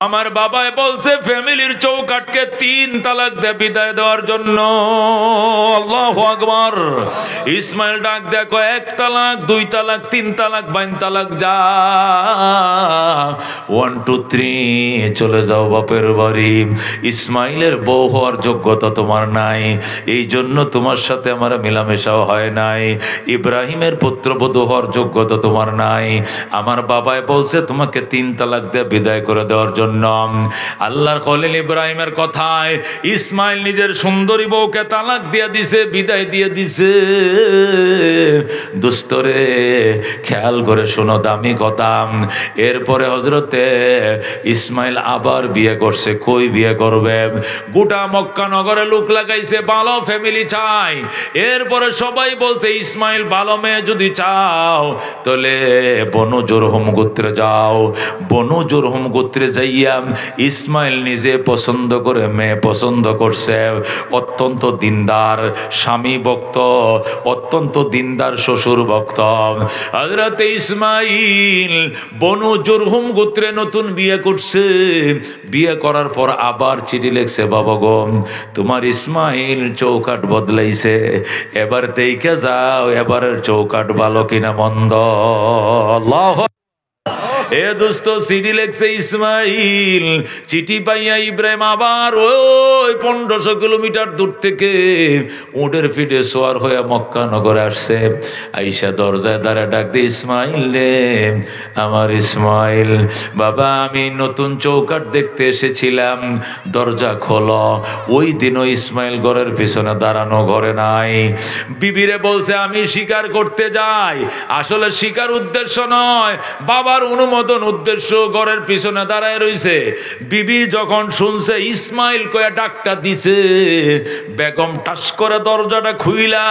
আমার বাবাই বলছে ফ্যামিলির চৌকাটকে 3 তালাক দিয়ে বিদায় দেওয়ার জন্য। আল্লাহু আকবার। ইসমাইল ডাক দেখো, 1 তালাক, 2 তালাক, 3 তালাক, 5 তালাক, যা 1 2 3 চলে যাও বাপের বাড়ি। ইসমাইলের বউ হওয়ার যোগ্যতা তোমার নাই, এই জন্য তোমার সাথে আমার মেলামেশাও হয় নাই। ইব্রাহিমের পুত্রবধূ হওয়ার যোগ্যতা তোমার নাই। আমার বাবাই বলছে তোমাকে 3 তালাক দিয়ে বিদায় করে দেওয়ার জন্য। আল্লাহর খলিল ইব্রাহিমের কথায় ইসমাইল নিজের সুন্দরী বউকে তালাক দিয়ে দিছে, বিদায় দিয়ে দিছে। দুস্তরে খেয়াল করে শোনো দামি কথা। এরপরে হযরতে ইসমাইল আবার বিয়ে করছে। কই বিয়ে করবে? গোটা মক্কা নগরে লোক লাগাইছে, ভালো ফ্যামিলি চাই। এরপরে সবাই বলছে ইসমাইল ভালো মেয়ে যদি চাও তাহলে বনু জুরহুম গোত্রে যাও। বনু জুরহুম গোত্রে যাইয়া ইসমাইল নিজে পছন্দ করে মেয়ে পছন্দ করছে, অত্যন্ত দিনদার স্বামী ভক্ত, অত্যন্ত দিনদার শ্বশুর ভক্ত। হযরত ইসমাইল বনু জুরহুম গোত্রে নতুন বিয়ে করছে। বিয়ে করার পর আবার চিঠি লিখছে, বাবা গো তোমার ইসমাইল চৌকাট বদলাইছে, এবার দেখে যাও এবারের চৌকাট ভালো কিনা মন্দ। আল্লাহু এ দোস্ত চিঠি লেখছে ইসমাইল। চিঠি পাইয়া ইব্রাহিম আবার ওই 1500 কিলোমিটার দূর থেকে উটের পিঠে সোয়ার হয়ে মক্কা নগরে আসছে। আইসা দরজায় দাঁড়ায় ডাক দিয়ে, ইসমাইল রে আমার ইসমাইল, বাবা আমি নতুন চৌকাট দেখতে এসেছিলাম, দরজা খোলো। ওই দিনও ইসমাইল ঘরের পিছনে দাঁড়ানো, ঘরে নাই। বিবিরে বলছে আমি শিকার করতে যাই, আসলে শিকার উদ্দেশ্য নয়, বাবার অনুমোদন উদ্দেশ্য ঘরের পিছনে দাঁড়ায় রইছে। বিবি যখন শুনছে ইসমাইল কয়া ডাকটা দিছে, বেগম টাস করে দরজাটা খুইলা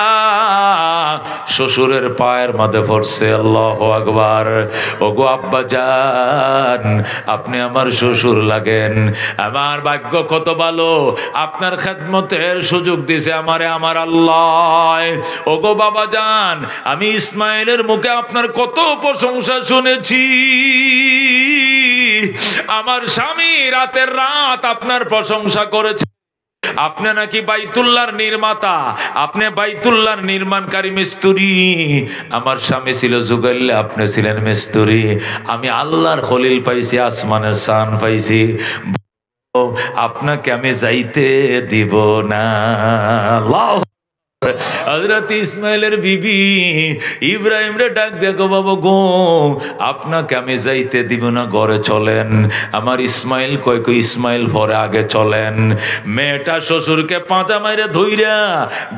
শ্বশুরের পায়ের মাঝে পড়ছে। আল্লাহু আকবার। ওগো আব্বা জান, আপনি আমার শ্বশুর লাগেন, আমার ভাগ্য কত ভালো, আপনার খেদমতের সুযোগ দিছে আমারে আমার আল্লাহ। ওগো বাবা জান, আমি ইসমাইলের মুখে আপনার কত প্রশংসা শুনেছি, আমার স্বামী রাতের রাত আপনার প্রশংসা করেছে। আপনি নাকি বাইতুল্লাহর নির্মাতা, আপনি বাইতুল্লাহর নির্মাণকারী মিস্ত্রি। আমার স্বামী ছিল জুগাইলে, আপনি ছিলেন মিস্ত্রি। আমি আল্লাহর খলিল পাইছি, আসমানের শান পাইছি, আপনাকে আমি যাইতে দিব না। আল্লাহু হযরত ইসমাইলের বিবি ইব্রাহিম রে ডাক দেখো, বাবা গো আপনাকে আমি যাইতে দিব না, ঘরে চলেন। আমার ইসমাইল কয় কই ইসমাইল পরে আগে চলেন। মেয়েটা শ্বশুরকে পাঁচা মাইরে ধইরা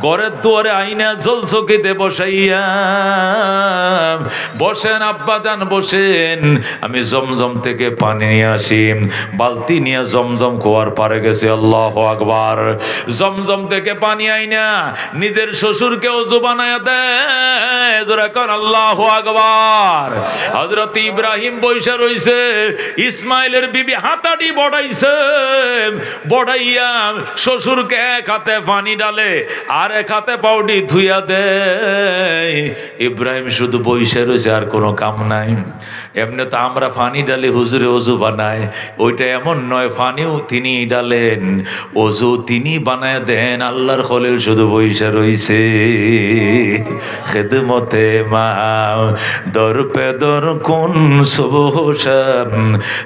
ঘরের দুয়ারে আইনা জল চকিতে বসাইয়া, বসেন আব্বা জান বসেন, আমি জমজম থেকে পানি নিয়ে আসি। বালতি নিয়ে জমজম কুয়ার পারে গেছে। আল্লাহু আকবার। জমজম থেকে পানি আইনা নিজে নিজের শ্বশুরকে ওযু বানায়া দেয়। যারা কোন আল্লাহু আকবার। হযরত ইব্রাহিম বৈশা রইছে, ইসমাইলের বিবি হাতাড়ি বড়াইছে, বড়াইয়া শ্বশুরকে এক হাতে পানি ডালে আর এক হাতে পাউডি ধুইয়া দেয়। ইব্রাহিম শুধু বৈশা রয়েছে, আর কোনো কাম নাই। এমনি তো আমরা পানি ডালি হুজুরে ওযু বানায়, ওইটা এমন নয়, পানিও তিনি ডালেন, ওযু তিনি বানায় দেন। আল্লাহর খলিল শুধু বৈশা রইছে। খেদমতে মা দর পে দর কোন সুবহ শাম,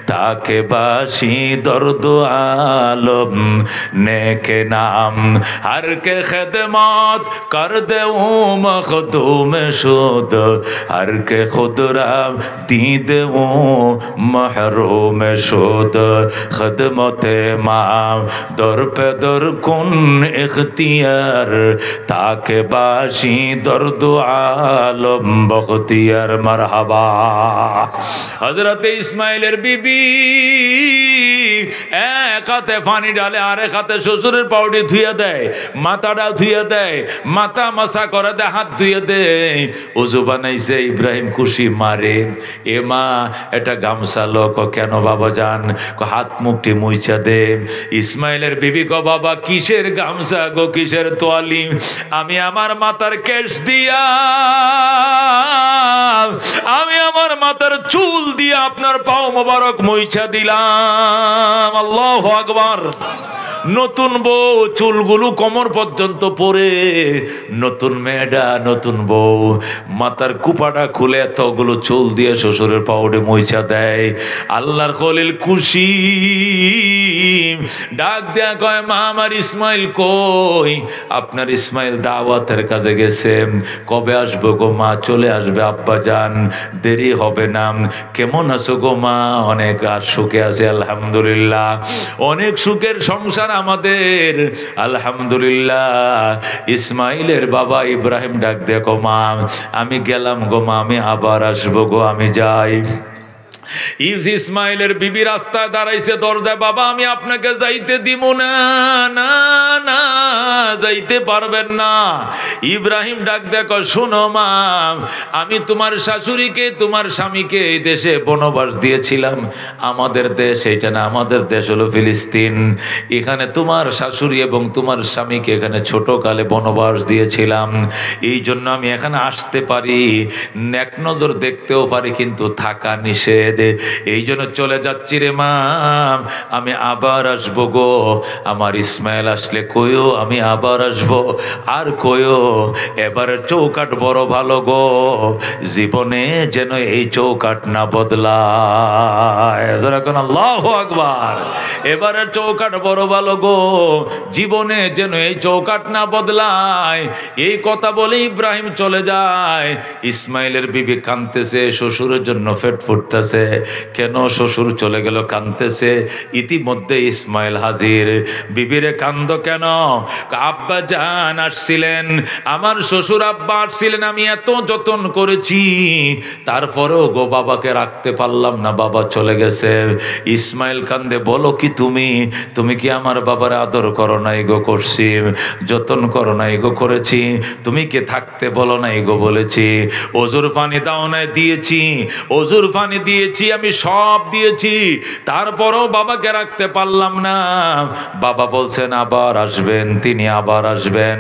তাকে বাসি দর্দ আলম নেকে নাম, हर के खदमत कर दे मखदूम शुद, हर के खुदरा दी दे महरूम शुद। खदमत माँ दर पे दर कुन इख्तियार, ताके बाशी दर्द आलम बख्तियार। मरहबा। हजरत इस्माइलेर बीबी এক হাতে পানি ডালে আর এক হাতে শ্বশুরের পাউডি ধুইয়া দেয়, মাথাটা ধুইয়া দেয়, মাথা মাসা করে দেয়, হাত ধুইয়া দেয়। ওযু বানাইছে। ইব্রাহিম খুশি মারে, এ মা এটা গামছা লোক। কেন বাবা যান? হাত মুখটি মুইছা দে। ইসমাইলের বিবি কো বাবা কিসের গামছা গো, কিসের তোয়ালি? আমি আমার মাথার কেশ দিয়া, আমি আমার মাথার চুল দিয়া আপনার পাও মোবারক মুইছা দিলাম। আল্লাহু আকবার। নতুন বউ চুলগুলো কোমর পর্যন্ত পরে, নতুন মেয়েটা নতুন বউ মাথার কুপাটা খুলে এতগুলো চুল দিয়ে শ্বশুরের পাউডে মুইছা দেয়। আল্লাহর খলিল খুশি, ডাক দেয়া কয় মা আমার ইসমাইল কই? আপনার ইসমাইল দাওয়াতের কাজে গেছে। কবে আসবো গো মা? চলে আসবে আব্বা যান, দেরি হবে না। কেমন আছো গো মা? অনেক আর সুখে আছে আলহামদুলিল্লাহ, অনেক সুখের সংসার আমাদের আলহামদুলিল্লাহ। ইসমাইলের বাবা ইব্রাহিম ডাক দেখো মা আমি গেলাম গো মা, আমি আবার আসবো গো, আমি যাই। ইসমাইলের বিবি রাস্তায় দাঁড়াইছে দরজায়, বাবা আমি আপনাকে যাইতে দিব না, না না যাইতে পারবেন না। ইব্রাহিম ডাক দেখো শোনো মা, আমি তোমার শাশুড়িকে তোমার স্বামীকে এই দেশে বনবাস দিয়েছিলাম। আমাদের দেশ এইটা না, আমাদের দেশ হলো ফিলিস্তিন। এখানে তোমার শাশুড়ি এবং তোমার স্বামীকে এখানে ছোটকালে বনবাস দিয়েছিলাম। এই জন্য আমি এখানে আসতে পারি, এক নজর দেখতেও পারি, কিন্তু থাকা নিষেধ। এই জন্য চলে যাচ্ছি রে মা, আমি আবার আসবো গো। আমার ইসমাইল আসলে কইও আমি আবার আসবো, আর কইও এবারের চৌকাট বড় ভালো গো, জীবনে যেন এই চৌকাট না বদলায়। আল্লাহু আকবার। এবারের চৌকাট বড় ভালো গো, জীবনে যেন এই চৌকাট না বদলায়। এই কথা বলে ইব্রাহিম চলে যায়। ইসমাইলের বিবি কাঁদতেছে, শ্বশুরের জন্য পেট ফুটতেছে। কেন শ্বশুর চলে গেল কাঁদতেছে। ইতিমধ্যে ইসমাইল হাজির। বিবিরে কান্দ কেন? আব্বা জান আসছিলেন, আমার শ্বশুর আব্বা আসছিলেন, আমি এত যত্ন করেছি, তারপরেও গো বাবাকে রাখতে পারলাম না, বাবা চলে গেছে। ইসমাইল কান্দে, বলো কি তুমি? তুমি কি আমার বাবার আদর করো নাই গো? করছি। যত্ন করো নাই গো? করেছি। তুমি কি থাকতে বলো নাই গো? বলেছি। ওজুর পানি দাও নাই? দিয়েছি। ওজুর পানি দিয়েছি, আমি সব দিয়েছি, তারপরেও বাবাকে রাখতে পারলাম না। বাবা বলছেন আবার আসবেন, তিনি আবার আসবেন।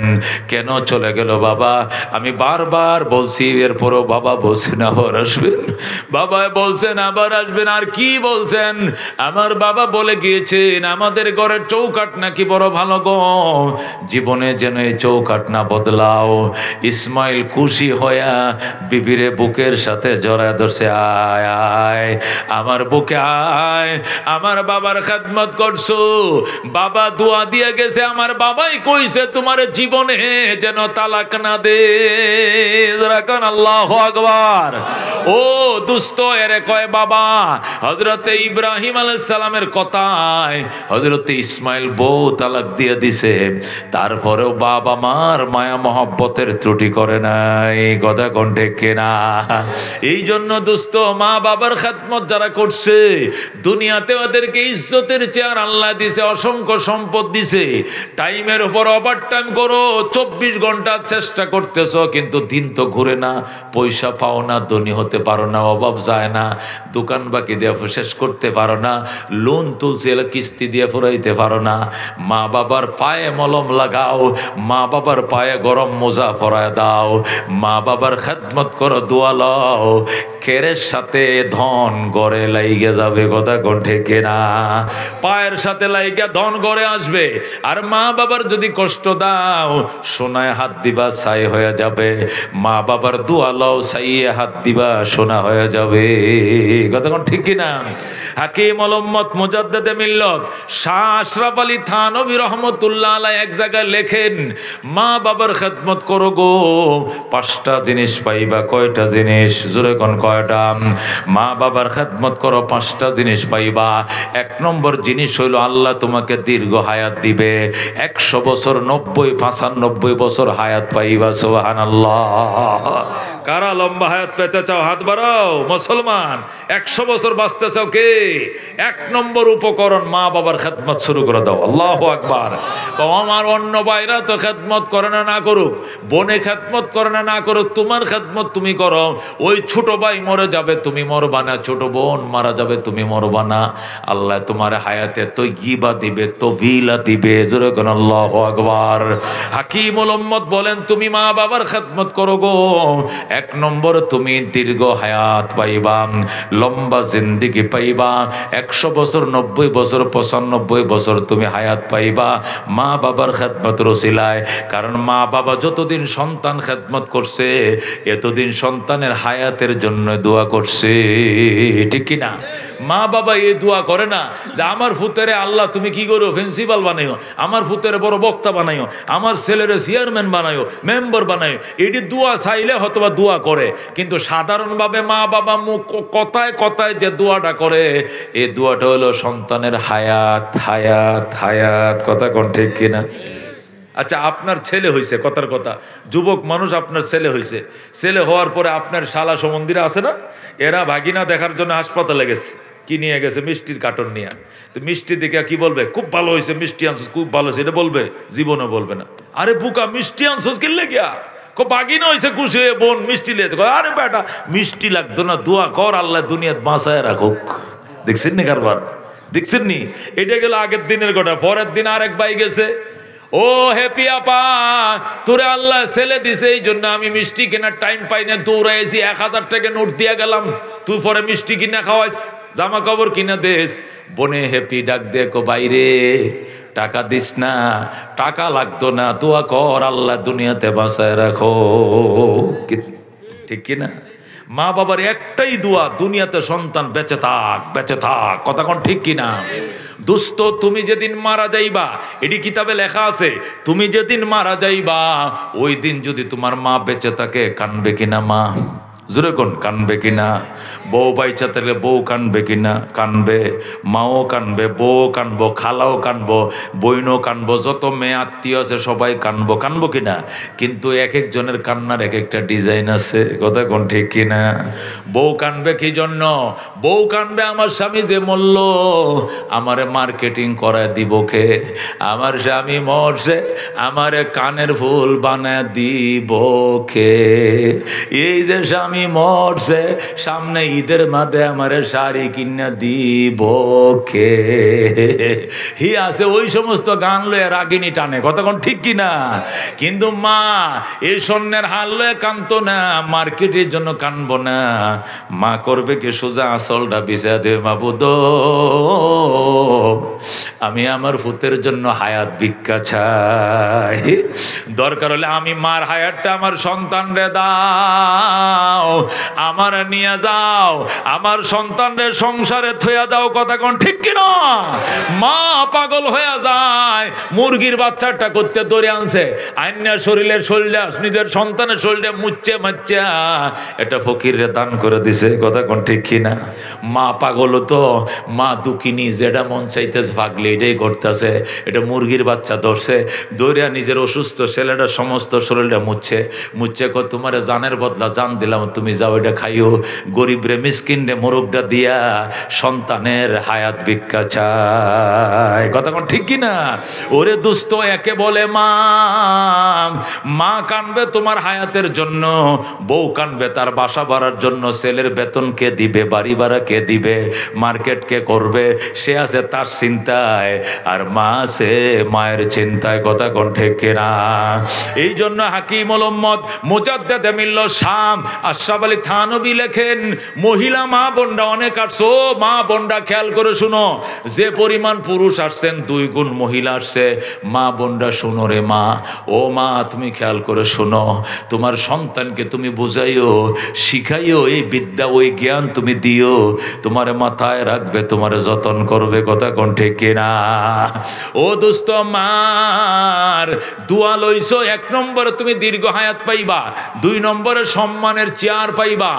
কেন চলে গেল বাবা? আমি বারবার বলছি, এরপরও বাবা বলছেন আবার আসবেন, বাবা বলছেন আবার আসবেন। আর কি বলছেন? আমার বাবা বলে গিয়েছেন আমাদের ঘরের চৌকাট নাকি বড় ভালো গো, জীবনে যেন এই চৌকাট না বদলাও। ইসমাইল খুশি হইয়া বিবিরে বুকের সাথে জড়ায় ধরছে, আয় আয় আমার বুকে আয়, আমার বাবার খেদমত করছো। বাবা দোয়া দিয়ে গেছে, আমার বাবাই কইছে তোমার জীবনে যেন তালাক না দে। রাখান আল্লাহু আকবার। ও দুস্ত এরে কয় বাবা। হযরতে ইব্রাহিম আলাইহিস সালামের কথায় হযরতে ইসমাইল বউ তালাক দিয়ে দিছে, তারপরেও বাবা মার মায়া মহব্বতের ত্রুটি করে নাই। কথা কণ্ঠে কেনা। এই জন্য দুস্ত মা বাবার খেদমত যারা করছে, দুনিয়াতে ওদেরকে ইজ্জতের চেয়ার আল্লাহ দিছে, অসংখ্য সম্পদ দিছে, টাইমের উপর ওভার ওভার টাইম করো, 24 ঘন্টা চেষ্টা করতেছ, কিন্তু দিন তো ঘুরে না, পয়সা পাও না, ধনী হতে পারো না, অভাব যায় না, দোকান বাকি দিয়ে শেষ করতে পারো না, লোন তুলছে কিস্তি দিয়ে ফুরাইতে পারো না। মা বাবার পায়ে মলম লাগাও, মা বাবার পায়ে গরম মোজা পরায় দাও, মা বাবার খেদমত করো, দোয়া লও, কেরের সাথে ধন গড়ে লাইগে যাবে। কথা কোন ঠিক না? পায়ের সাথে লাইগা ধন গড়ে আসবে। আর মা বাবার যদি কষ্ট দাও, সোনায় হাত দিবা ছাই হয়ে যাবে। মা বাবার দোয়া লও, ছাইয়ে হাত দিবা সোনা হয়ে যাবে। কথা কোন ঠিক কিনা? হাকিম উম্মত মুজাদ্দিদে মিল্লত শাহ আশরাফ আলী থানভী রহমতুল্লাহ আলাইহি এক জায়গায় লেখেন, মা বাবার খেদমত করো গো, 5টা জিনিস পাইবা। কয়টা জিনিস? জোরে কোন কয়টা? মা বাবার খেদমত করো, 5টা জিনিস পাইবা। 1 নম্বর জিনিস হইল আল্লাহ তোমাকে দীর্ঘ হায়াত দিবে, 100 বছর, 90, 95 বছর হায়াত পাইবা। সুবহানাল্লাহ। কারা লম্বা হায়াত পেতে চাও? হাত বাড়াও। মুসলমান 100 বছর বাঁচতে চাও কে? 1 নম্বর উপকরণ, মা বাবার খেদমত শুরু করে দাও। আল্লাহু আকবার। আমার অন্য ভাইরা তো খেদমত করে না, না করুক, বোনে খেদমত করে না, না করুক, তোমার খেদমত তুমি করো। ওই ছোট ভাই মরে যাবে, তুমি মরবা না, ছোট বোন মারা যাবে, তুমি মরবা না। আল্লাহ তোমার হায়াতে তৈয়বা দিবে, তৌফিলা দিবে। জোরে কোন আল্লাহু আকবার। হাকিমুল উম্মত বলেন, তুমি মা বাবার খেদমত করো গো, 1 নম্বর তুমি দীর্ঘ হায়াত পাইবা, লম্বা জিন্দেগি পাইবা, 100 বছর, 90 বছর, 95 বছর তুমি হায়াত পাইবা মা বাবার খেদমতের ওসিলায়। কারণ মা বাবা যতদিন সন্তান খেদমত করছে, এতদিন সন্তানের হায়াতের জন্য দোয়া করছে। ঠিক কি না? মা বাবা এই দোয়া করে না যে আমার ফুতেরে আল্লাহ তুমি কি করো, প্রিন্সিপাল বানাইও, আমার ফুতেরে বড় বক্তা বানাইও, আমার ছেলেরে চেয়ারম্যান বানাইও, মেম্বার বানাইও। এটি দোয়া চাইলে হয়তোবা দোয়া করে, কিন্তু সাধারণভাবে মা বাবা মুখ কথায় কথায় যে দোয়াটা করে, এই দোয়াটা হলো সন্তানের হায়াত, হায়াত, হায়াত। কথা কোন ঠিক কিনা? আচ্ছা, আপনার ছেলে হয়েছে, কথার কথা, যুবক মানুষ, আপনার ছেলে হয়েছে, ছেলে হওয়ার পরে আপনার শালা সমন্দিরা আছে না, এরা ভাগিনা দেখার জন্য হাসপাতালে গেছে। কি নিয়ে গেছে? মিষ্টির কার্টন নিয়ে। তো মিষ্টি দেখে কি বলবে? খুব ভালো হয়েছে, মিষ্টি আনছিস, খুব ভালো হয়েছে, এটা বলবে? জীবনে বলবে না। আরে বুকা, মিষ্টি আনছিস কিনলে গিয়া, খুব বাগিনা হয়েছে, খুশি হয়ে বোন মিষ্টি লেগেছে। আরে বেটা, মিষ্টি লাগতো না, দোয়া কর আল্লাহ দুনিয়াত বাঁচায় রাখুক। দেখছেন নি কারবার? দেখছেন নি? এটা গেল আগের দিনের কথা। পরের দিন আরেক ভাই গেছে, ও হ্যাপি আপা, তোরে আল্লাহ ছেলে দিছে, এই জন্য আমি মিষ্টি কেনার টাইম পাই না, দৌড়াইছি, 1000 টাকা নোট দিয়া গেলাম, তুই পরে মিষ্টি কিনা খাওয়াইস, জামা কাপড় কিনা দেস। বনে হ্যাপি ডাক দেখো, বাইরে টাকা দিস না, টাকা লাগতো না, দোয়া কর আল্লাহ দুনিয়াতে বাঁচায় রাখো। ঠিক কিনা? মা বাবার একটাই দোয়া, দুনিয়াতে সন্তান বেঁচে থাক, বেঁচে থাক। কথা কোন ঠিক কিনা? দোস্ত, তুমি যেদিন মারা যাইবা, এটি কিতাবে লেখা আছে, তুমি যেদিন মারা যাইবা, ওই দিন যদি তোমার মা বেঁচে থাকে, কানবে কিনা মা? জোরে কোন, কানবে কিনা? বউ বাইচা থাকলে বউ কানবে কিনা? কানবে। মাও কানবে, বউ কানবো, খালাও কানবো, বইনও কানবো, যত মেয়ে আত্মীয় আছে সবাই কানবো। কানবো কিনা? কিন্তু এক একজনের কান্নার এক একটা ডিজাইন আছে। কথা কোন ঠিক কিনা? বউ কানবে কি জন্য? বউ কানবে, আমার স্বামী যে মরল, আমারে মার্কেটিং করায় দিব কে? আমার স্বামী মরছে, আমারে কানের ফুল বানায় দিব কে? এই যে স্বামী মরছে, সামনে ঈদের মাঝে আমারে শাড়ি কিনা দিব কে? হি আছে ওই সমস্ত গান লয়ে রাগিনী টানে। কথা কোন ঠিক কিনা? কিন্তু মা এই স্বর্ণের হাল লয়ে কানতো না, মার্কেটের জন্য কানবো না। মা করবে কি? সোজা আসলটা বিছা দে, মাবুদ আমি আমার ফুতের জন্য হায়াত ভিক্ষা চাই, দরকার হলে আমি মার হায়াতটা আমার সন্তান রে দাও, আমার নিয়ে যাও, আমার সন্তানদের সংসারে থইয়া দাও। কথা কোন ঠিক কিনা? মা পাগল হয়ে যায়, মুরগির বাচ্চাটা করতে ধরে আনছে, আইনার শরীরের শরীরে, নিজের সন্তানের শরীরে মুচ্ছে মাচ্চা এটা ফকিরে দান করে দিছে। কথা কোন ঠিক কিনা? মা পাগল তো, মা দুঃখিনী, যেটা মন চাইতেছে পাগলি এটাই করতেছে। এটা মুরগির বাচ্চা ধরছে, দৌড়িয়া নিজের অসুস্থ ছেলেটা সমস্ত শরীরটা মুচ্ছে মুচ্ছে, তোমার জানের বদলা জান দিলাম, তুমি যাও এটা খাইও, গরিব রে মিসকিন রে মোরগটা দিয়া সন্তানের হায়াত ভিক্ষা চায়। কথা কোন ঠিক কিনা? ওরে দুস্থ, একে বলে মা, মা কানবে তোমার হায়াতের জন্য, বউ কানবে তার বাসা ভাড়ার জন্য, ছেলের বেতন কে দিবে, বাড়ি ভাড়া কে দিবে, মার্কেট কে করবে, সে আছে তার চিন্তায়, আর মা আছে মায়ের চিন্তায়। কথা কোন ঠিক কিনা? এই জন্য হাকিমুল উম্মত মুজাদ্দিদ মিল্লাত শাম আশরাফ আলী থানভী লেখেন, মহিলা মা বোনরা অনেক আসছো, মা বোনরা খেয়াল করে শুনো, যে পরিমাণ পুরুষ আসছেন 2 গুণ মহিলা আসছে। মা বোনরা শুনো রে মা, ও মা তুমি খেয়াল করে শুনো, তোমার সন্তানকে তুমি বুঝাইও, শিখাইও, এই বিদ্যা ওই জ্ঞান তুমি দিও, তোমার মাথায় রাখবে, তোমার যতন করবে। কথা কোন ঠিক কিনা? ও দোস্ত, মার দোয়া লইছো, 1 নম্বরে তুমি দীর্ঘ হায়াত পাইবা, 2 নম্বরে সম্মানের চেয়ার পাইবা।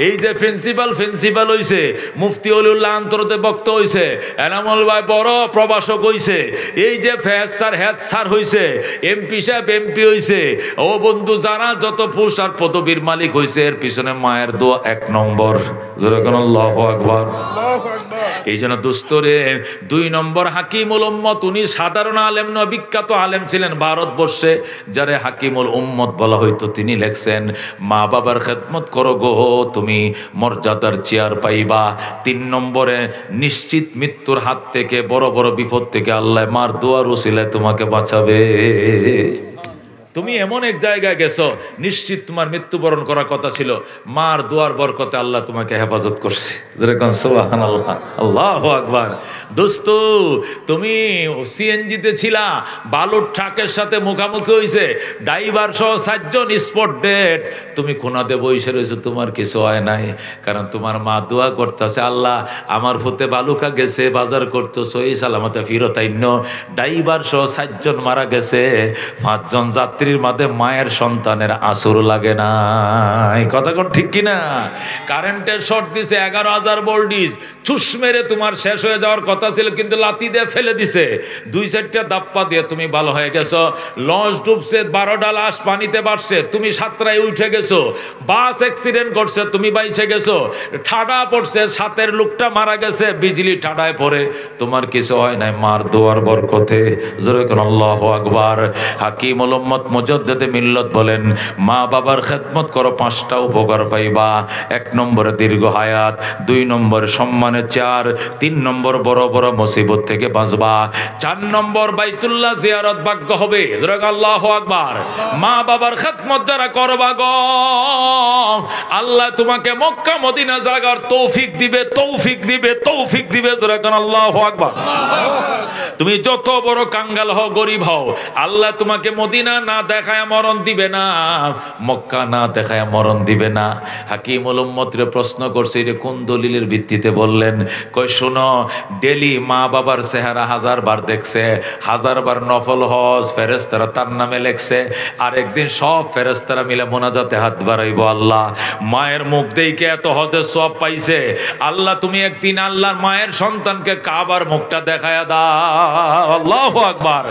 এই যে প্রিন্সিপাল হইছে, মুফতি অলিউল্লাহ আন্তর্জাতিক বক্তা হইছে, এনামুল ভাই বড় প্রভাষক হইছে, এই যে ফেজ স্যার হেড স্যার হইছে, এমপি সাহেব এমপি হইছে, ও বন্ধু যারা যত পোস্ট আর পদবীর মালিক হইছে, এর পিছনে মায়ের দোয়া 1 নম্বর। আল্লাহু আকবার। এই জন্য দুস্তরে 2 নম্বর হাকিমুল উম্মত, উনি সাধারণ আলেম নয়, বিখ্যাত আলেম ছিলেন ভারতবর্ষে, যারে হাকিমুল উম্মত বলা হইতো। তিনি লেখছেন, মা বাবার খেদমত করো গো, তুমি মর্যাদার চেয়ার পাইবা। 3 নম্বরে নিশ্চিত মৃত্যুর হাত থেকে, বড় বড় বিপদ থেকে আল্লাহ মার দোয়ার উসিলায় তোমাকে বাঁচাবে। তুমি এমন এক জায়গায় গেছো, নিশ্চিত তোমার মৃত্যুবরণ করার কথা ছিল, মার দোয়ার বরকতে আল্লাহ তোমাকে হেফাজত করছে। যেরকম সুবহানাল্লাহ, আল্লাহু আকবার। দোস্ত, তুমি সিএনজিতে ছিলা, বালুর ট্রাকের সাথে মুখামুখি হইছে, ড্রাইভার সহ 4 জন স্পট ডেড, তুমি খুনাতে বসে রয়েছো, তোমার কিছু হয় নাই, কারণ তোমার মা দোয়া করতেছে, আল্লাহ আমার ফুতে বালুকা গেছে, বাজার করতো, সহি সালামতে ফিরত আইন। ড্রাইভার সহ 4 জন মারা গেছে, 5 জন যাত্রী মাঝে মায়ের সন্তানের আসর লাগে না। কথা কোন ঠিক কিনা? কারেন্টের শর্ট দিছে, 11,000 ভোল্টেজ, চুস মেরে তোমার শেষ হয়ে যাওয়ার কথা ছিল, কিন্তু লাথি দিয়ে ফেলে দিছে, 2-4টা দাপ্পা দিয়ে তুমি ভালো হয়ে গেছো। লঞ্চ ডুবছে, 12টা লাশ পানিতে বাড়ছে, তুমি 7টায় উঠে গেছো। বাস অ্যাক্সিডেন্ট করছে, তুমি বাইচে গেছো। ঠাডা পড়ছে, 7-এর লোকটা মারা গেছে, বিজলি ঠাডায় পড়ে, তোমার কিছু হয় নাই, মার দোয়ার বরকতে। জোরে কোন আল্লাহু আকবার। হাকিমুল উম্মত মুজাদ্দিদ মিল্লাত বলেন, মা বাবার খেদমত করো, 5টা উপকার পাইবা। 1 নম্বরে দীর্ঘ হায়াত, 2 নম্বরে সম্মানের চেয়ার, 3 নম্বর বড় বড় মুসিবত থেকে বাঁচবা, 4 নম্বর বাইতুল্লাহ জিয়ারত ভাগ্য হবে। আল্লাহু আকবার। মা বাবার খেদমত যারা করবা গো, আল্লাহ তোমাকে মক্কা মদিনা যাওয়ার তৌফিক দিবে, তৌফিক দিবে, তৌফিক দিবে। আল্লাহু আকবার। তুমি যত বড় কাঙ্গাল হও, গরিব হও, আল্লাহ তোমাকে মদিনা না দেখায় মরণ দিবে না, মক্কা না দেখায় মরণ দিবে না। হাকিমুল উম্মতরে প্রশ্ন করছে, এটা কোন দলিলের ভিত্তিতে বললেন? কই শোনো, ডেলি মা বাবার চেহারা 1000 বার দেখছে, 1000 বার নফল হজ ফেরেশতারা তার নামে লেখছে। আর একদিন সব ফেরেশতারা মিলে মোনাজাতে হাত বাড়াইবো, আল্লাহ মায়ের মুখ দেখে এত হজের সওয়াব পাইছে, আল্লাহ তুমি একদিন আল্লাহর মায়ের সন্তানকে কাবার মুখটা দেখায়া দাও। আল্লাহু আকবার।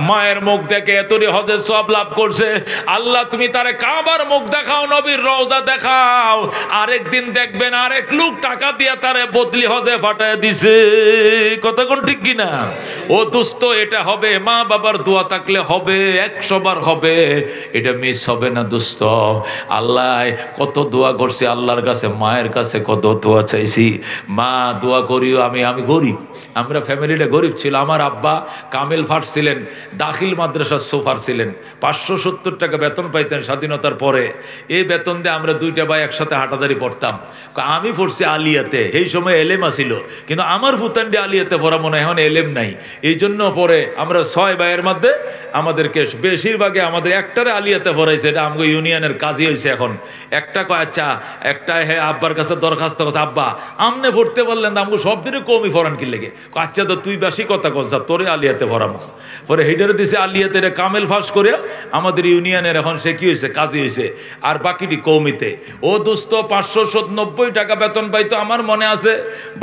মায়ের মুখ দেখে এতই হজের সওয়াব লাভ করছে, আল্লাহ তুমি তারে কাবার মুখ দেখাও, নবীর রওজা দেখাও। আরেকদিন দেখবেন আরেক লোক টাকা দিয়া তারে বদলি হজে পাঠায় দিছে। কথা কোন ঠিক কিনা? ও দোস্ত, এটা হবে, মা বাবার দোয়া থাকলে হবে, 100 বার হবে, এটা মিস হবে না দোস্ত। আল্লাহ কত দোয়া করছি আল্লাহর কাছে, মায়ের কাছে কত দোয়া চাইছি, মা দোয়া করিও। আমি গরিব, আমরা ফ্যামিলিটা গরিব ছিল। আমার আব্বা কামিল ফার্স্ট ছিলেন, দাখিল মাদ্রাসার সোফার ছিলেন, 570 টাকা বেতন পাইতেন স্বাধীনতার পরে। এই বেতন দিয়ে আমরা 2টা ভাই একসাথে হাঁটাদারি পড়তাম। আমি পড়ছি আলিয়াতে, এই সময় এলেম ছিল, কিন্তু আমার ফুতান্ডি আলিয়াতে পড়া মনে হয় এখন এলেম নাই। এই জন্য পরে আমরা 6 ভাইয়ের মধ্যে আমাদেরকে বেশিরভাগে আমাদের একটারে আলিয়াতে পড়াইছে, এটা আমাকে ইউনিয়নের কাজই হয়েছে। এখন একটা কয় আচ্ছা, একটা হ্যাঁ আব্বার কাছে দরখাস্ত করছে, আব্বা আমনে পড়তে বললেন, আমাকে সব দিনে কমই ফরান কি লেগে, আচ্ছা তো তুই বেশি কথা কস, তোরে আলিয়াতে ভরাম। পরে হেডারে দিছে আলিয়াতে কামেল ফাঁস করে আমাদের ইউনিয়নের এখন সে কি হয়েছে, কাজী হয়েছে, আর বাকিটি কৌমিতে। ও দোস্ত 590 টাকা বেতন পাইতো, আমার মনে আছে।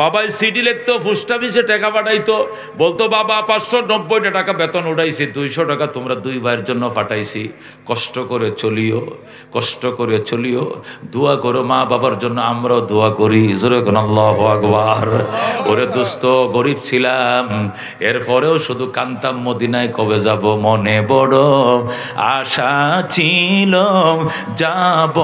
বাবাই সিডি লিখতো, পোস্ট অফিসে টাকা পাঠাইতো, বলতো বাবা 590 টাকা বেতন উঠাইছি, 200 টাকা তোমরা দুই ভাইয়ের জন্য পাঠাইছি, কষ্ট করে চলিও, কষ্ট করে চলিও, দোয়া করো মা বাবার জন্য, আমরাও দোয়া করি। জোরে কোন আল্লাহু আকবার। ওরে দোস্ত, গরিব ছিলাম, এরপরেও শুধু কান্তাম মদিনায় কবে যাব, মনে বড় আশা ছিল যাব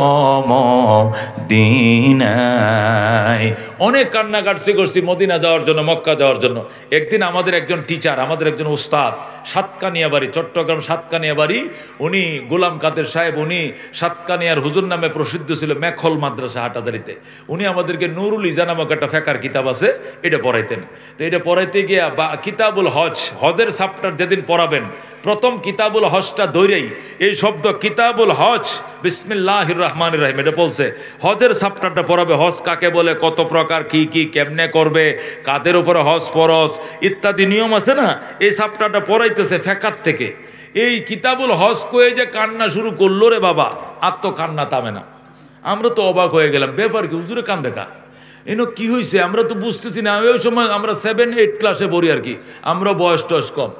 মদিনায়। অনেক কান্না কাটছি করছি মদিনা যাওয়ার জন্য, মক্কা যাওয়ার জন্য। একদিন আমাদের একজন টিচার, আমাদের একজন উস্তাদ, সাতকানিয়া বাড়ি, চট্টগ্রাম সাতকানিয়া বাড়ি, উনি গোলাম কাদের সাহেব, উনি সাতকানিয়ার হুজুর নামে প্রসিদ্ধ ছিল, মেখল মাদ্রাসা হাটাদারিতে। উনি আমাদেরকে নুরুল ইজা নামক একটা ফেকার কিতাব আছে, এটা পড়াইতেন। তো এটা পড়াইতে গিয়া কিতাবুল হজ, হজের চ্যাপ্টার যেদিন পড়াবেন, প্রথম কিতাবুল হজটা ধরেই এই শব্দ কিতাবুল হজ বিসমিল্লাহির রহমানির রহিম এটা বলছে। হজের চ্যাপ্টারটা পড়াবে, হজ কাকে বলে, কত প্রকার, কি কি কেমনে করবে, কাদের উপরে হজ ফরজ ইত্যাদি নিয়ম আছে না, এই চ্যাপ্টারটা পড়াইতেছে ফেকার থেকে। এই কিতাবুল হজ কয়ে যে কান্না শুরু করলো রে বাবা, আর তো কান্না থামে না। আমরা তো অবাক হয়ে গেলাম, ব্যাপার কি, হুজুরে কান দেখা এনো কি হয়েছে, আমরা তো বুঝতেছি না। ওই সময় আমরা 7-8 ক্লাসে পড়ি আর কি, আমরা বয়স টয়স কম।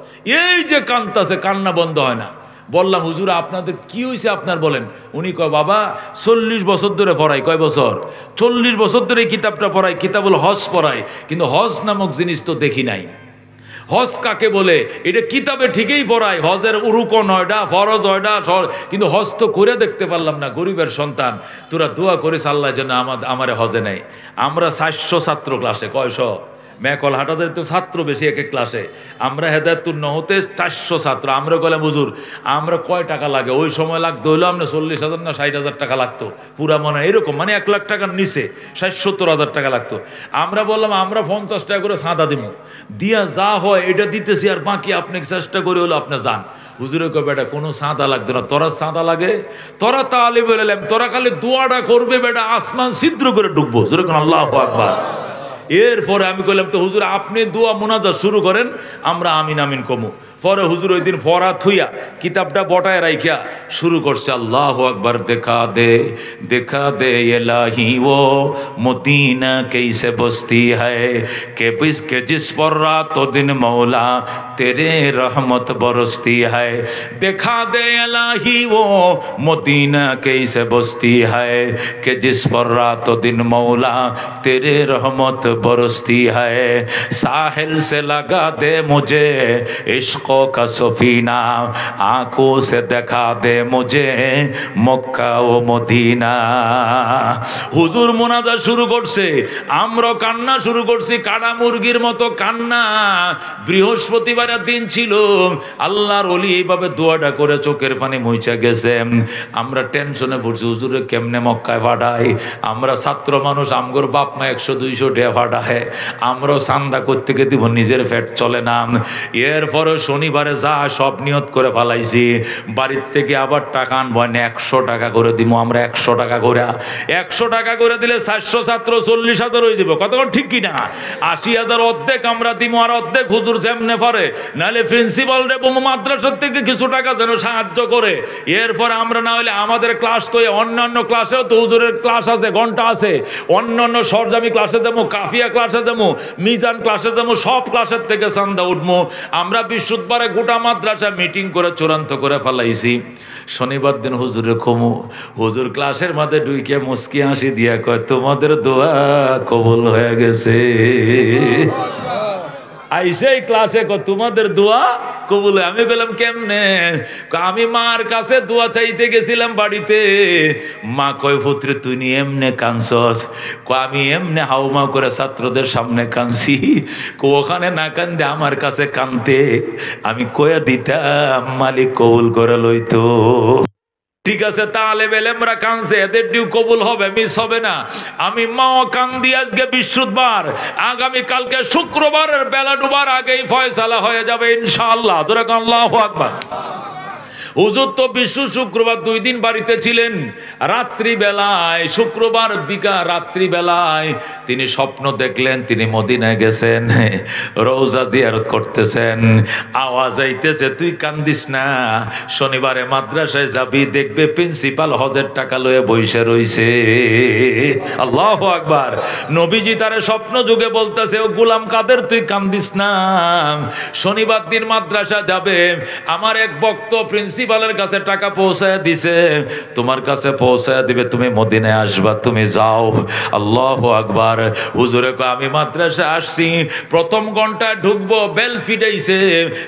এই যে কান্তাছে, কান্না বন্ধ হয় না। বললাম হুজুর আপনাদের কি হয়েছে আপনার বলেন। উনি কয় বাবা 40 বছর ধরে পড়াই। কয় বছর? 40 বছর ধরে এই কিতাবটা পড়াই, কিতাবুল হজ পড়াই, কিন্তু হজ নামক জিনিস তো দেখি নাই। হজ কাকে বলে এটা কিতাবে ঠিকই পড়ায়, হজের রুকন হয়টা, ফরজ হয়টা, কিন্তু হজ তো করে দেখতে পারলাম না। গরিবের সন্তান, তোরা দোয়া করিস আল্লাহ যেন আমারে হজে নেয়। আমরা 400 ছাত্র ক্লাসে, কয়শো, মেকল হাটাদের তো ছাত্র বেশি এক এক ক্লাসে, আমরা হেদায়তুন নহতে 400 ছাত্র। আমরা বললাম হুজুর আমরা কয় টাকা লাগে, ওই সময় লাগতো হইলো আপনার 40,000 না 60,000 টাকা লাগতো পুরা, মনে হয় এরকম, মানে 1 লাখ টাকার নিচে 60-70 টাকা লাগতো। আমরা বললাম আমরা 50 টাকা করে চাঁদা দিব, দিয়া যা হয় এটা দিতেছি, আর বাকি আপনি চেষ্টা করে হলো আপনি যান। হুজুরে কয় বেটা কোনো চাঁদা লাগতো না, তোরা চাঁদা লাগে, তোরা তাহলে বললাম তোরা খালি দোয়াটা করবে বেটা, আসমান ছিদ্র করে ঢুকবো। হুজুরে কোন আল্লাহু আকবার। এরপরে আমি কইলাম তো হুজুর আপনি দোয়া মুনাজাত শুরু করেন, আমরা আমিন আমিন কমু। পরে হুজুর ওই দিন পড়া থুইয়া কিতাবটা বটায় রাইখা শুরু করছে, আল্লাহু আকবার। দেখা দে ইলাহি ও মদিনা कैसे बसती है के जिस पर रातों दिन मौला तेरे रहमत बरसती है। देखा दे इलाही वो मदीना कैसे बसती है कि जिस पर रातों दिन मौला तेरे रहमत बरसती है। साहिल से लगा दे मुझे इश्क का सफीना, आंखों से देखा दे मुझे मक्का ও মদিনা। হুজুর মোনাজাত শুরু করছে, আমরা কান্না শুরু করছি, কাটা মুরগির মতো কান্না। বৃহস্পতিবারের দিন ছিল, আল্লাহর ওলি এইভাবে দোয়াটা করে চোখের পানি মুইচা গেছে। আমরা টেনশনে পড়ছি, হুজুরে কেমনে মক্কায় পাঠাই। আমরা ছাত্র মানুষ, আমগোর বাপ মা 100-200 টাকা পাঠায়, আমরাও চান্দা করতে গিয়ে দিব, নিজের পেট চলে না। এরপরে শনিবারে যা সব নিয়ত করে ফেলাইছি, বাড়ির থেকে আবার টাকা আনবো না, 100 টাকা করে দিব আমরা। 100 টাকা করে, 100 টাকা করে দিলে 400 ছাত্র 40,000 হয়ে যাবে। কতক্ষণ ঠিক কিনা? 80,000 অর্ধেক আমরা দিব, আর অর্ধেক হুজুর যেমনে পারে, নাহলে প্রিন্সিপাল রে মাদ্রাসার থেকে কিছু টাকা যেন সাহায্য করে। এরপরে আমরা না হলে আমাদের ক্লাস তো অন্যান্য ক্লাসেও তো হুজুরের ক্লাস আছে, ঘন্টা আছে, অন্যান্য সরজামি ক্লাসে যাবো, কাফিয়া ক্লাসে যাবো, মিজান ক্লাসে যাবো, সব ক্লাসের থেকে চান্দা উঠবো। আমরা বৃহস্পতিবারে গোটা মাদ্রাসা মিটিং করে চূড়ান্ত করে ফেলাইছি। শনিবার দিন হুজুরে কমু, হুজুর ক্লাসের মধ্যে ঢুকে মুস্কি হাসি দিয়া কয় তোমাদের দোয়া কবুল হয়ে গেছে। আইসেই ক্লাসে তোমাদের দোয়া কবুল। আমি বললাম কেমনে? আমি মার কাছে দোয়া চাইতে গেছিলাম বাড়িতে। মা কয় পুত্র তুই নি এমনে কানছস? আমি এমনে হাউমাউ করে ছাত্রদের সামনে কানছি। ওখানে না কান্দে আমার কাছে কানতে, আমি কয়া দিতাম মালিক কবুল করে লইতো। ঠিক আছে, তাহলে বেলেমরা কানছে, এদের ডিউ কবুল হবে, মিস হবে না। আমি মাও কান্দি, আজকে বৃহস্পতিবার, আগামী কালকে শুক্রবারের বেলা ডুবার আগেই ফয়সালা হয়ে যাবে ইনশাআল্লাহ। আল্লাহু আকবার। হুজুর তো বিশ্ব শুক্রবার 2 দিন বাড়িতে ছিলেন। রাত্রিবেলায়, শুক্রবার রাত্রিবেলায় তিনি স্বপ্ন দেখলেন তিনি মদিনায় গেছেন, রওজা জিয়ারত করতেছেন। আওয়াজ আইতেছে, তুই কান্দিস না, শনিবারে মাদ্রাসায় যাবি, দেখবে প্রিন্সিপাল হজের টাকা লয়ে বইসে রইছে। আল্লাহু আকবার। নবীজি তারে স্বপ্ন যুগে বলতেছে, ও গোলাম কাদের তুই কান্দিস না, শনিবার দিন মাদ্রাসা যাবে, আমার এক ভক্ত প্রিন্সিপালের কাছে টাকা পৌঁছায় দিছে, তোমার কাছে পৌঁছায় দিবে, তুমি মদিনায় আসবা, তুমি যাও। আল্লাহু আকবার। হুজুরে কয়, আমি মাদ্রাসা আসছি, প্রথম ঘন্টায় ঢুকবো, বেল ফিটাইছে,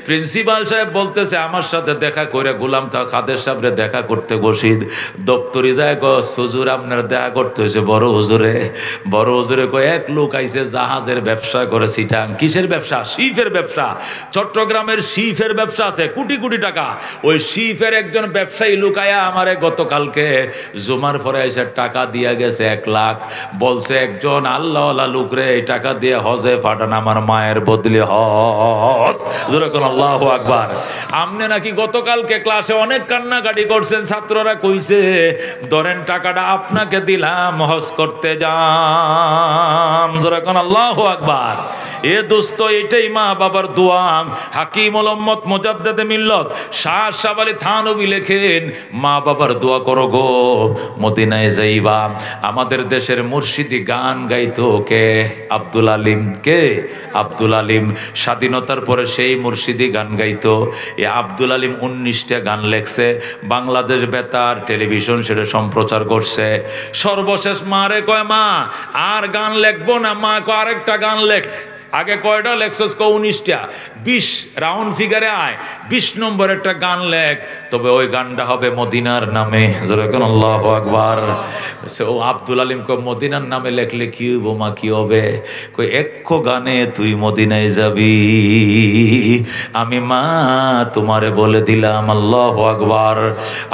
প্রিন্সিপাল সাহেব বলতেছে আমার সাথে দেখা করে গোলাম তা কাদের সাহেবরে দেখা করতে বসিদ। দপ্তরি যায় গছ, হুজুর আপনার দেখা করতে হয়েছে বড় হুজুরে। বড় হুজুরে কয়, এক লোক আইছে জাহাজের ব্যবসা করে চিটাং। কিসের ব্যবসা? শিফের ব্যবসা। চট্টগ্রামের শিফের ব্যবসা আছে, কোটি কোটি টাকা। ওই শিফের একজন ব্যবসায়ী লুকায়া আমারে গতকালকে জুমার পরে এসে টাকা দিয়া গেছে 1 লাখ। বলছে একজন আল্লাহওয়ালা লোক রে, এই টাকা দিয়ে হজে পাঠান, আমার মায়ের বদলি হজ। যেরকম আল্লাহু আকবার। আপনি নাকি গতকালকে ক্লাসে অনেক কান্নাকাটি করছেন, ছাত্ররা কইছে ধরেন টাকাটা আপনাকে দিলাম, হজ করতে যান। যেরকম আল্লাহু আকবার। এ দোস্ত, এটাই মা বাবার দোয়া। হাকিমুল উম্মত মুজাদ্দিদে মিল্লত শাহ শাহ আলী থানভী লেখেন, মা বাবার দোয়া করো গো, মদিনায় যাইবা। আমাদের দেশের মুর্শিদি গান গাইতো কে? আব্দুল আলিম। কে? আব্দুল আলিম। স্বাধীনতার পরে সেই মুর্শিদি গান গাইতো। এ আব্দুল আলিম 19টা গান লেখছে, বাংলাদেশ বেতার টেলিভিশন সেটা সম্প্রচার করছে। সর্বশেষ মারে কয়, মা আর গান লেখবো না। মা কয়, আরেকটা গান লেখ। আগে কয়টা লেখছস? 19টা। 20 রাউন্ড ফিগারে আয়, 20 নম্বর একটা গান লেখ, তবে ওই গানটা হবে মদিনার নামে। যেরকম আল্লাহু আকবার। ও আব্দুল আলিম কয়, মদিনার নামে লেখলে কি হইব মা? কি হবে? কই, একশো গানে তুই মদিনায় যাবি, আমি মা তোমারে বলে দিলাম। আল্লাহু আকবার।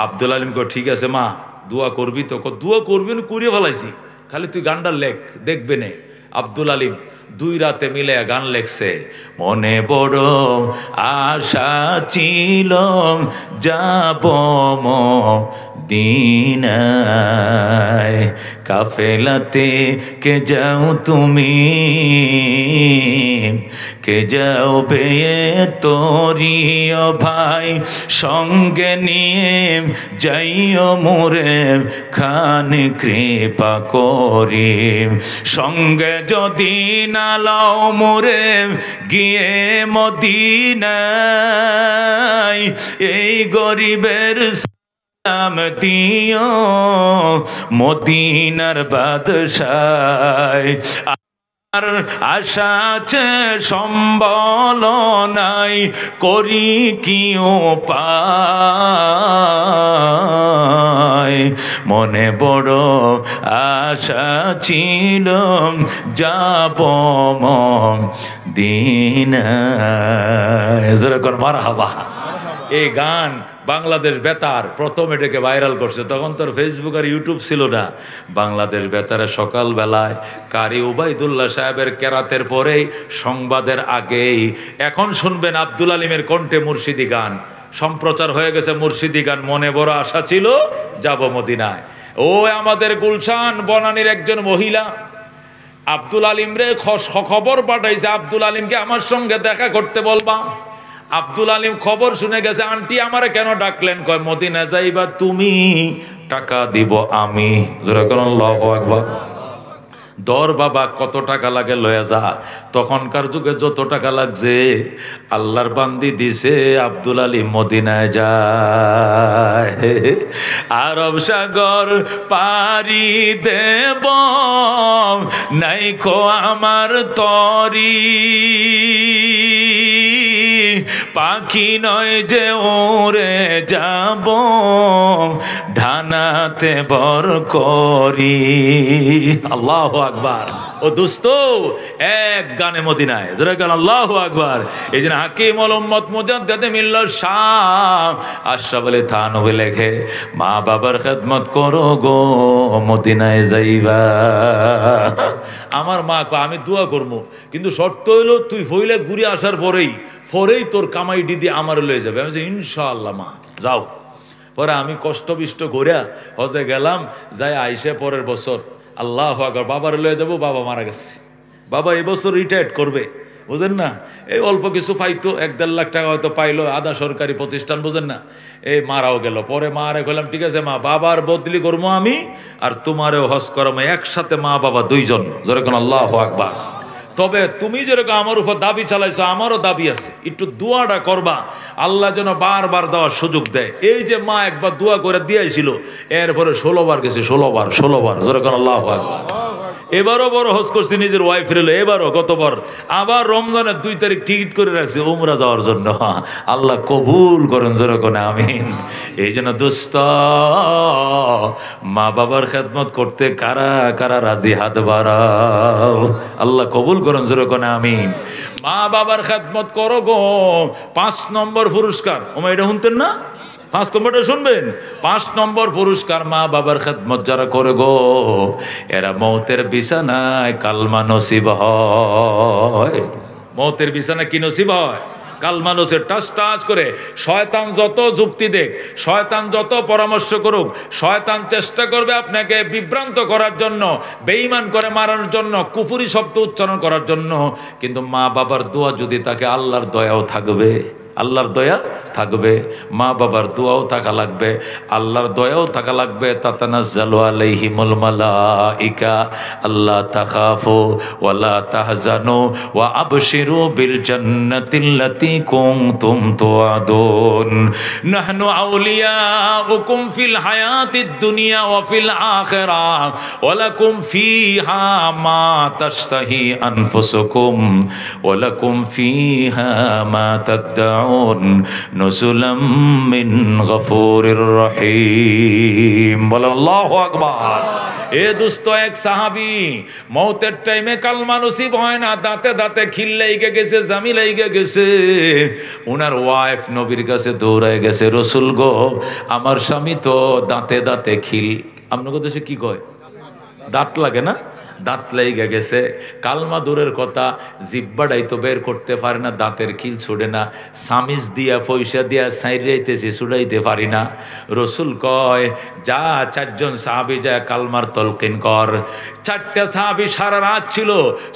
আব্দুল আলিম কয়, ঠিক আছে মা, দোয়া করবি তো? দোয়া করবি না, করিয়ে ফেলাইছি, খালি তুই গানটা লেখ, দেখবে নে। আব্দুল আলিম 2 রাতে মিলে গান লেখছে। মনে বড় আশা ছিল যাব মদিনায়, কাফেলাতে কে যাও তুমি, কে যাও বে তোরিও ভাই, সঙ্গে নিয়ে যাইও মোরে খান কৃপা করি, সঙ্গে যদি না লাও মোরে গিয়ে মদিনায়, এই গরিবের সালাম দিও মদিনার বাদশায়। আর আশা আছে সম্বল নাই, করি কি উপায়, মনে বড় আশা ছিল যাব মদিনায়। যেরকম মারহাবা। এই গান বাংলাদেশ বেতার প্রথম এটাকে ভাইরাল করছে। তখন তোর ফেসবুক আর ইউটিউব ছিল না। বাংলাদেশ বেতারে সকালবেলায় কারি উবাইদুল্লাহ সাহেবের কেরাতের পরেই, সংবাদের আগেই, এখন শুনবেন আব্দুল আলিমের কণ্ঠে মুর্শিদি গান সম্প্রচার হয়ে গেছে। মুর্শিদি গান, মনে বড় আশা ছিল যাব মদিনায়। ও আমাদের গুলশান বনানীর একজন মহিলা আব্দুল আলিম রে খবর পাঠাইছে, আব্দুল আলিমকে আমার সঙ্গে দেখা করতে বলবা। আব্দুল আলিম খবর শুনে গেছে, আন্টি আমারে কেন ডাকলেন? কয়, মদিনা যাইবা তুমি, টাকা দিব আমি। যেরকম আল্লাহু আকবার। দর বাবা, কত টাকা লাগে লয়ে যা। তখনকার যুগে যত টাকা লাগছে আল্লাহর বান্দি দিছে। আব্দুল আলী মদিনায় যায়, আরব সাগর পারি দেব, নাইকো আমার তরি, পাখি নয় যে ওরে যাব, ডানাতে বর করি। আল্লাহু আকবার। ও দোস্ত, এক গানে মদিনায়। যেরকম আল্লাহু আকবার। এই জন্য হাকিমুল উম্মত মুজাদ্দিদে মিল্লাত শাহ আশরাফ আলী থানভী লেখে, মা বাবার খেদমত করো গো, মদিনায় যাইবা। আমার মা কয়, আমি দোয়া করবো, কিন্তু শর্ত হইল তুই ফইলে ঘুরে আসার পরেই তোর কামাই দিদি আমার লয়ে যাবে। আমি ইনশাআল্লাহ মা, যাও। পরে আমি কষ্টবিষ্ট ঘুরিয়া হজে গেলাম, যাই আইসে পরের বছর আল্লাহু আকবার বাবার লয়ে যাবো, বাবা মারা গেছে। বাবা এবছর রিটায়ার্ড করবে, বুঝেন না, এই অল্প কিছু পাইতো, 1-1.5 লাখ টাকা হয়তো পাইলো, আধা সরকারি প্রতিষ্ঠান, বুঝেন না, এই মারাও গেল। পরে মারে কইলাম ঠিক আছে মা, বাবার বদলি করবো আমি আর তোমারেও হজ করাবো একসাথে, মা বাবা দুইজন, যেরকম আল্লাহু আকবার। তবে তুমি যেরকম আমার উপর দাবি চালাইছো, আমারও দাবি আছে, একটু দোয়াটা করবা, আল্লাহ যেন বারবার দেওয়ার সুযোগ দেয়। এই যে মা একবার দোয়া করে দিয়েছিল, এরপরে 16 বার গেছে, 16 বার, যেরকম আল্লাহু আকবার। এবারও বড় হজ করছি নিজের ওয়াইফ রেলো, এবারও গতবার আবার রমজানের 2 তারিখ টিকিট করে রাখছি উমরা যাওয়ার জন্য। আল্লাহ কবুল করেন, যেরকম আমিন। এই জন্য দোস্ত, মা বাবার খেদমত করতে কারা কারা রাজি, হাত বাড়াও। আল্লাহ কবুল করেন, যেরকম আমিন। মা বাবার খেদমত করো গো, 5 নম্বর পুরস্কার। ওমা এটা শুনতেন না? 5 নম্বরটা শুনবেন। 5 নম্বর পুরস্কার, মা বাবার খেদমত যারা করে গো, এরা মৌতের বিছানায় কালমা নসিব হয়। মৌতের বিছানায় কি নসিব হয়? কালমা নসিব। টাচ টাচ করে শয়তান যত যুক্তি দেখ, শয়তান যত পরামর্শ করুক, শয়তান চেষ্টা করবে আপনাকে বিভ্রান্ত করার জন্য, বেঈমান করে মারার জন্য, কুফরি শব্দ উচ্চারণ করার জন্য। কিন্তু মা বাবার দোয়া যদি তাকে, আল্লাহর দয়াও থাকবে, আল্লাহর দয়া থাকবে, মা বাবার দোয়াও থাকা লাগবে, আল্লাহর দয়াও থাকা লাগবে। তাতানাজ্জালু আলাইহিমুল মালাইকা আল্লা তাখাফু ওয়ালা তাহজানু ওয়া আবশিরু বিল জান্নাতিল্লাতী কুনতুম তুআদুন নাহনু আউলিয়াউকুম ফিল হায়াতিদ দুনিয়া ওয়া ফিল আখিরাহ ওয়া লাকুম ফিহা মা তাশতাহি আনফুসুকুম ওয়া লাকুম ফিহা মা তাদউন নুজুলাম মিন গফুরির রহিম। বল আল্লাহু আকবার। এ দোস্ত, এক সাহাবী মৌতের টাইমে কালমা নসিব হয় না, দাঁতে দাঁতে খিল লাইগে গেছে, জামি লাইগে গেছে। ওনার ওয়াইফ নবীর কাছে দৌড়ায় গেছে, রসুল গো, আমার স্বামী তো দাঁতে দাঁতে খিল। আপনার দেশে কি কয়? দাঁত লাগে না? দাঁত লাইগা গেছে। কালমা দূরের কথা, জিব্বাটাই তো বের করতে পারে না, দাঁতের খিল ছুড়ে না, সামিজ দিয়া পয়সা দিয়া সাইরাইতেছে, ছুড়াইতে পারি না। রসুল কয়, যা 4 জন সাহাবী যায় কালমার তলকিন কর। 4টা সাহাবী সারা রাত ছিল,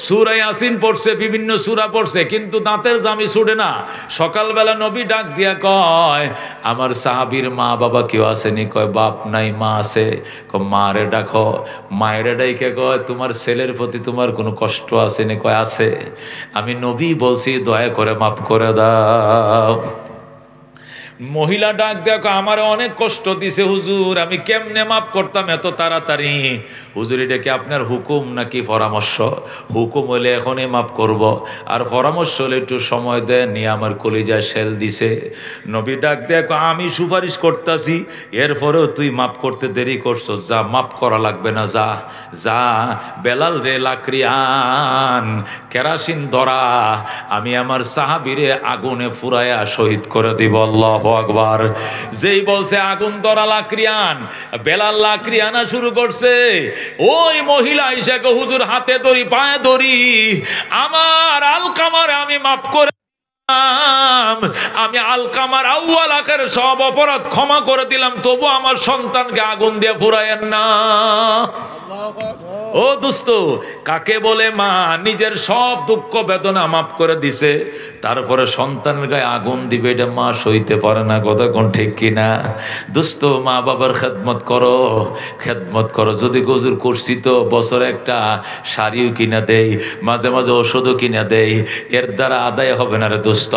সূরা ইয়াসিন পড়ছে, বিভিন্ন সূরা পড়ছে, কিন্তু দাঁতের জামি ছুড়ে না। সকালবেলা নবী ডাক দিয়া কয়, আমার সাহাবীর মা বাবা কেউ আসেনি? কয়, বাপ নাই, মা আছে। কয়, মারে ডাকো। মায়ের ডাইকে কয়, তোমার ছেলের প্রতি তোমার কোনো কষ্ট আসেনি? কয়, আছে। আমি নবী বলছি, দয়া করে মাফ করে দাও। মহিলা ডাক দেখো, আমার অনেক কষ্ট দিছে হুজুর, আমি কেমনে মাফ করতাম এত তাড়াতাড়ি? হুজুর, এটা কি আপনার হুকুম নাকি পরামর্শ? হুকুম হলে এখনই মাফ করব, আর পরামর্শ হলে একটু সময় দেন। নিয়ে আমার কলিজায় শেল দিছে। নবী ডাক দেখো, আমি সুপারিশ করতেছি, এরপরেও তুই মাফ করতে দেরি করছো, যা, মাফ করা লাগবে না, যা যা। বেলাল রে, লাকড়ি আন, কেরাসিন ধরা, আমি আমার সাহাবীরে আগুনে ফুরায়া শহীদ করে দিব। আল্লাহু আকবার। যেই বলছে আগুন ধরা, লাকড়ি আন, বেলাল লাকড়ি আনা শুরু করছে। ওই মহিলা আইসাকে, হুজুর, হাতে ধরি, পায়ে ধরি, আমার আলকামারে আমি মাফ করে, আমি আলকামার আউয়াল আখের সব অপরাধ ক্ষমা করে দিলাম, তবু আমার সন্তানকে আগুন দিয়ে ফুরায়েন না। ও দোস্ত, কাকে বলে মা নিজের সব দুঃখ বেদনা মাফ করে দিছে, তারপরে সন্তানের গায়ে আগুন দিবে, এটা মা সইতে পারে না। কথা কোন ঠিক কিনা? দোস্ত, মা বাবার খেদমত করো, খেদমত করো। যদি গজুর করছি তো বছরে একটা শাড়িও কিনা দেই, মাঝে মাঝে ওষুধও কিনা দেই, এর দ্বারা আদায় হবে না রে দোস্ত।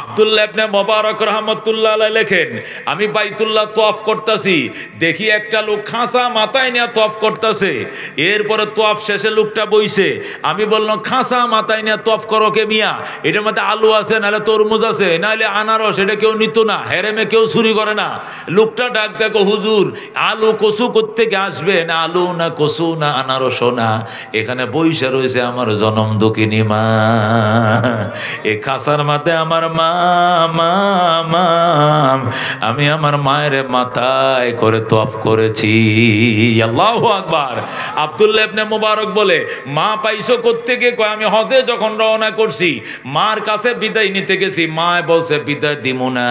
আব্দুল্লাহ ইবনে মুবারক রাহমাতুল্লাহ আলাইহি লেখেন, আমি বাইতুল্লাহ তওয়াফ করতেছি, দেখি একটা লোক খাঁচা মাথায় নিয়ে তওয়াফ করতেছে। এরপরে তওয়াফ শেষে লোকটা বইছে। আমি বললাম, খাঁচা মাথায় নিয়ে তওয়াফ করো কে মিয়া? এটার মধ্যে আলু আছে, নাহলে তরমুজ আছে, নাহলে আনারস, এটা কেউ নিত না, হেরেমে কেউ চুরি করে না। লোকটা ডাক দেখো, হুজুর, আলু কচু কোত্থেকে আসবে? না আলু, না কচু, না আনারসও না, এখানে বইসা রয়েছে আমার জনম দুঃখিনী মা। এ খাঁচার মাথায় আমার মা, মা, মা, আমি আমার মায়ের মাথায় করে তওয়াফ করেছি। আল্লাহু আকবার। আব্দুল আব্দুল্লাহ ইবনে মুবারক বলে, মা পাইছো কোত্থেকে? কয় আমি হজে যখন রওনা করছি মার কাছে বিদায় নিতে গেছি, মা বলছে বিদায় দিমু না,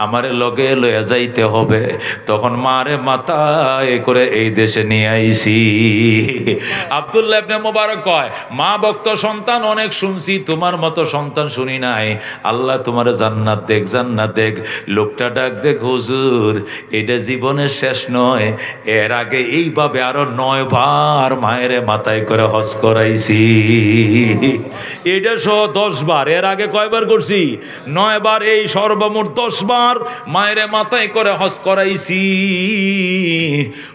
আমারে লগে লইয়া যাইতে হবে। তখন মারে মাথায় করে এই দেশে নিয়ে আইছি। আব্দুল্লাহ ইবনে মুবারক কয়, মা ভক্ত সন্তান অনেক শুনছি, তোমার মতো সন্তান শুনি নাই। আল্লাহ তোমার জান্নাত দেখ, জান্নাত দেখ। লোকটা ডাক দেখ, হুজুর এটা জীবনের শেষ নয়, এর আগে এইভাবে আরো 9 বার মায়ের মাথায় করে হজ করাইছি। এটা সহ 10 বার, এর আগে কয়বার করছি? 9 বার, এই সর্বমোট 10 বার মায়ের মাথায় করে হজ করাইছি।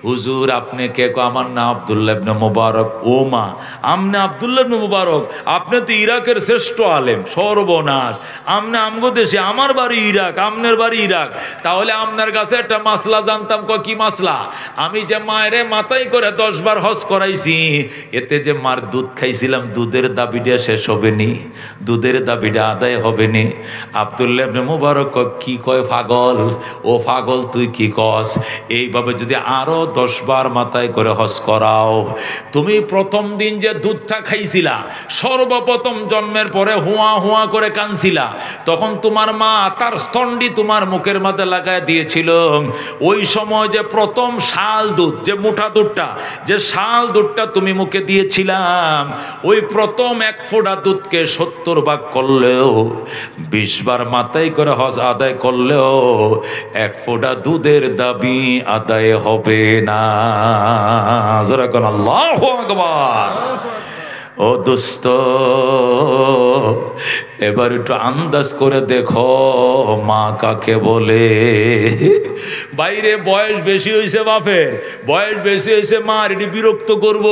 হুজুর আপনি কে? আমার নাম আব্দুল্লাহ ইবনে মুবারক। ও মা, আমনে আব্দুল্লাহ ইবনে মুবারক, আপনি তো ইরাকের শ্রেষ্ঠ আলেম। সর্বনাশ, আমনে আমগো দেশে, আমার বাড়ি ইরাক, আমনের বাড়ি ইরাক, তাহলে আপনার কাছে একটা মাসলা জানতাম। কি মাসলা? আমি যে মায়ের মাথায় করে 10 বার হজ করাইছি, এতে যে মার দুধ খাইছিলাম, দুধের দাবিটা শেষ হবে নি, দুধের দাবিটা আদায় হবে নি। আব্দুল্লাহ ইবনে মুবারক কি কয়? পাগল। ও পাগল, তুই কি কস? এইভাবে যদি আরো 10 বার মাথায় করে হজ করাও, তুমি প্রথম দিন যে দুধটা খাইছিলা, সর্বপ্রথম জন্মের পরে হুয়া হুয়া করে কানছিলা, তখন তোমার মা তার স্তন্ডি তোমার মুখের মাঝে লাগায় দিয়েছিল। ওই সময় যে প্রথম শাল দুধ, যে মুঠা দুধটা, যে শাল দুধটা তুমি মুখে দিয়েছিলাম, ওই প্রথম 1 ফোঁটা দুধকে 70 ভাগ করলেও, 20 বার মাথায় করে হজ আদায় করলেও 1 ফোঁটা দুধের দাবি আদায় হবে না। জোরে কোন আল্লাহু আকবার। ও দোস্ত, এবার একটু আন্দাজ করে দেখো মা কাকে বলে। বাইরে বয়স বেশি হয়েছে বাপের, বয়স বেশি হয়েছে মার, এটি বিরক্ত করব,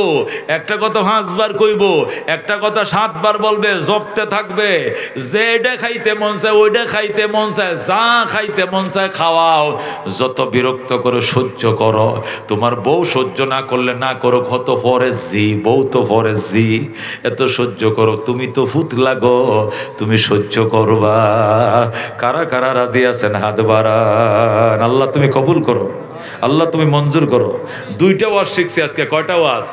একটা কথা 5 বার কইব, একটা কথা 7 বার বলবে, জপতে থাকবে। যেটা খাইতে মন চায় ওইটা খাইতে মন চায়, যা খাইতে মন চায় খাওয়াও। যত বিরক্ত করে সহ্য করো। তোমার বউ সহ্য না করলে না করো, কত ফরেজি, বউ তো ফরেজি, এত সহ্য করো। তুমি তো ফুত লাগো, তুমি সহ্য করবা। কারা কারা রাজি আছেন হাত বাড়ান। আল্লাহ তুমি কবুল করো, আল্লাহ তুমি মঞ্জুর করো। 2টা ওয়াজ শিখছি আজকে। কয়টা ওয়াজ?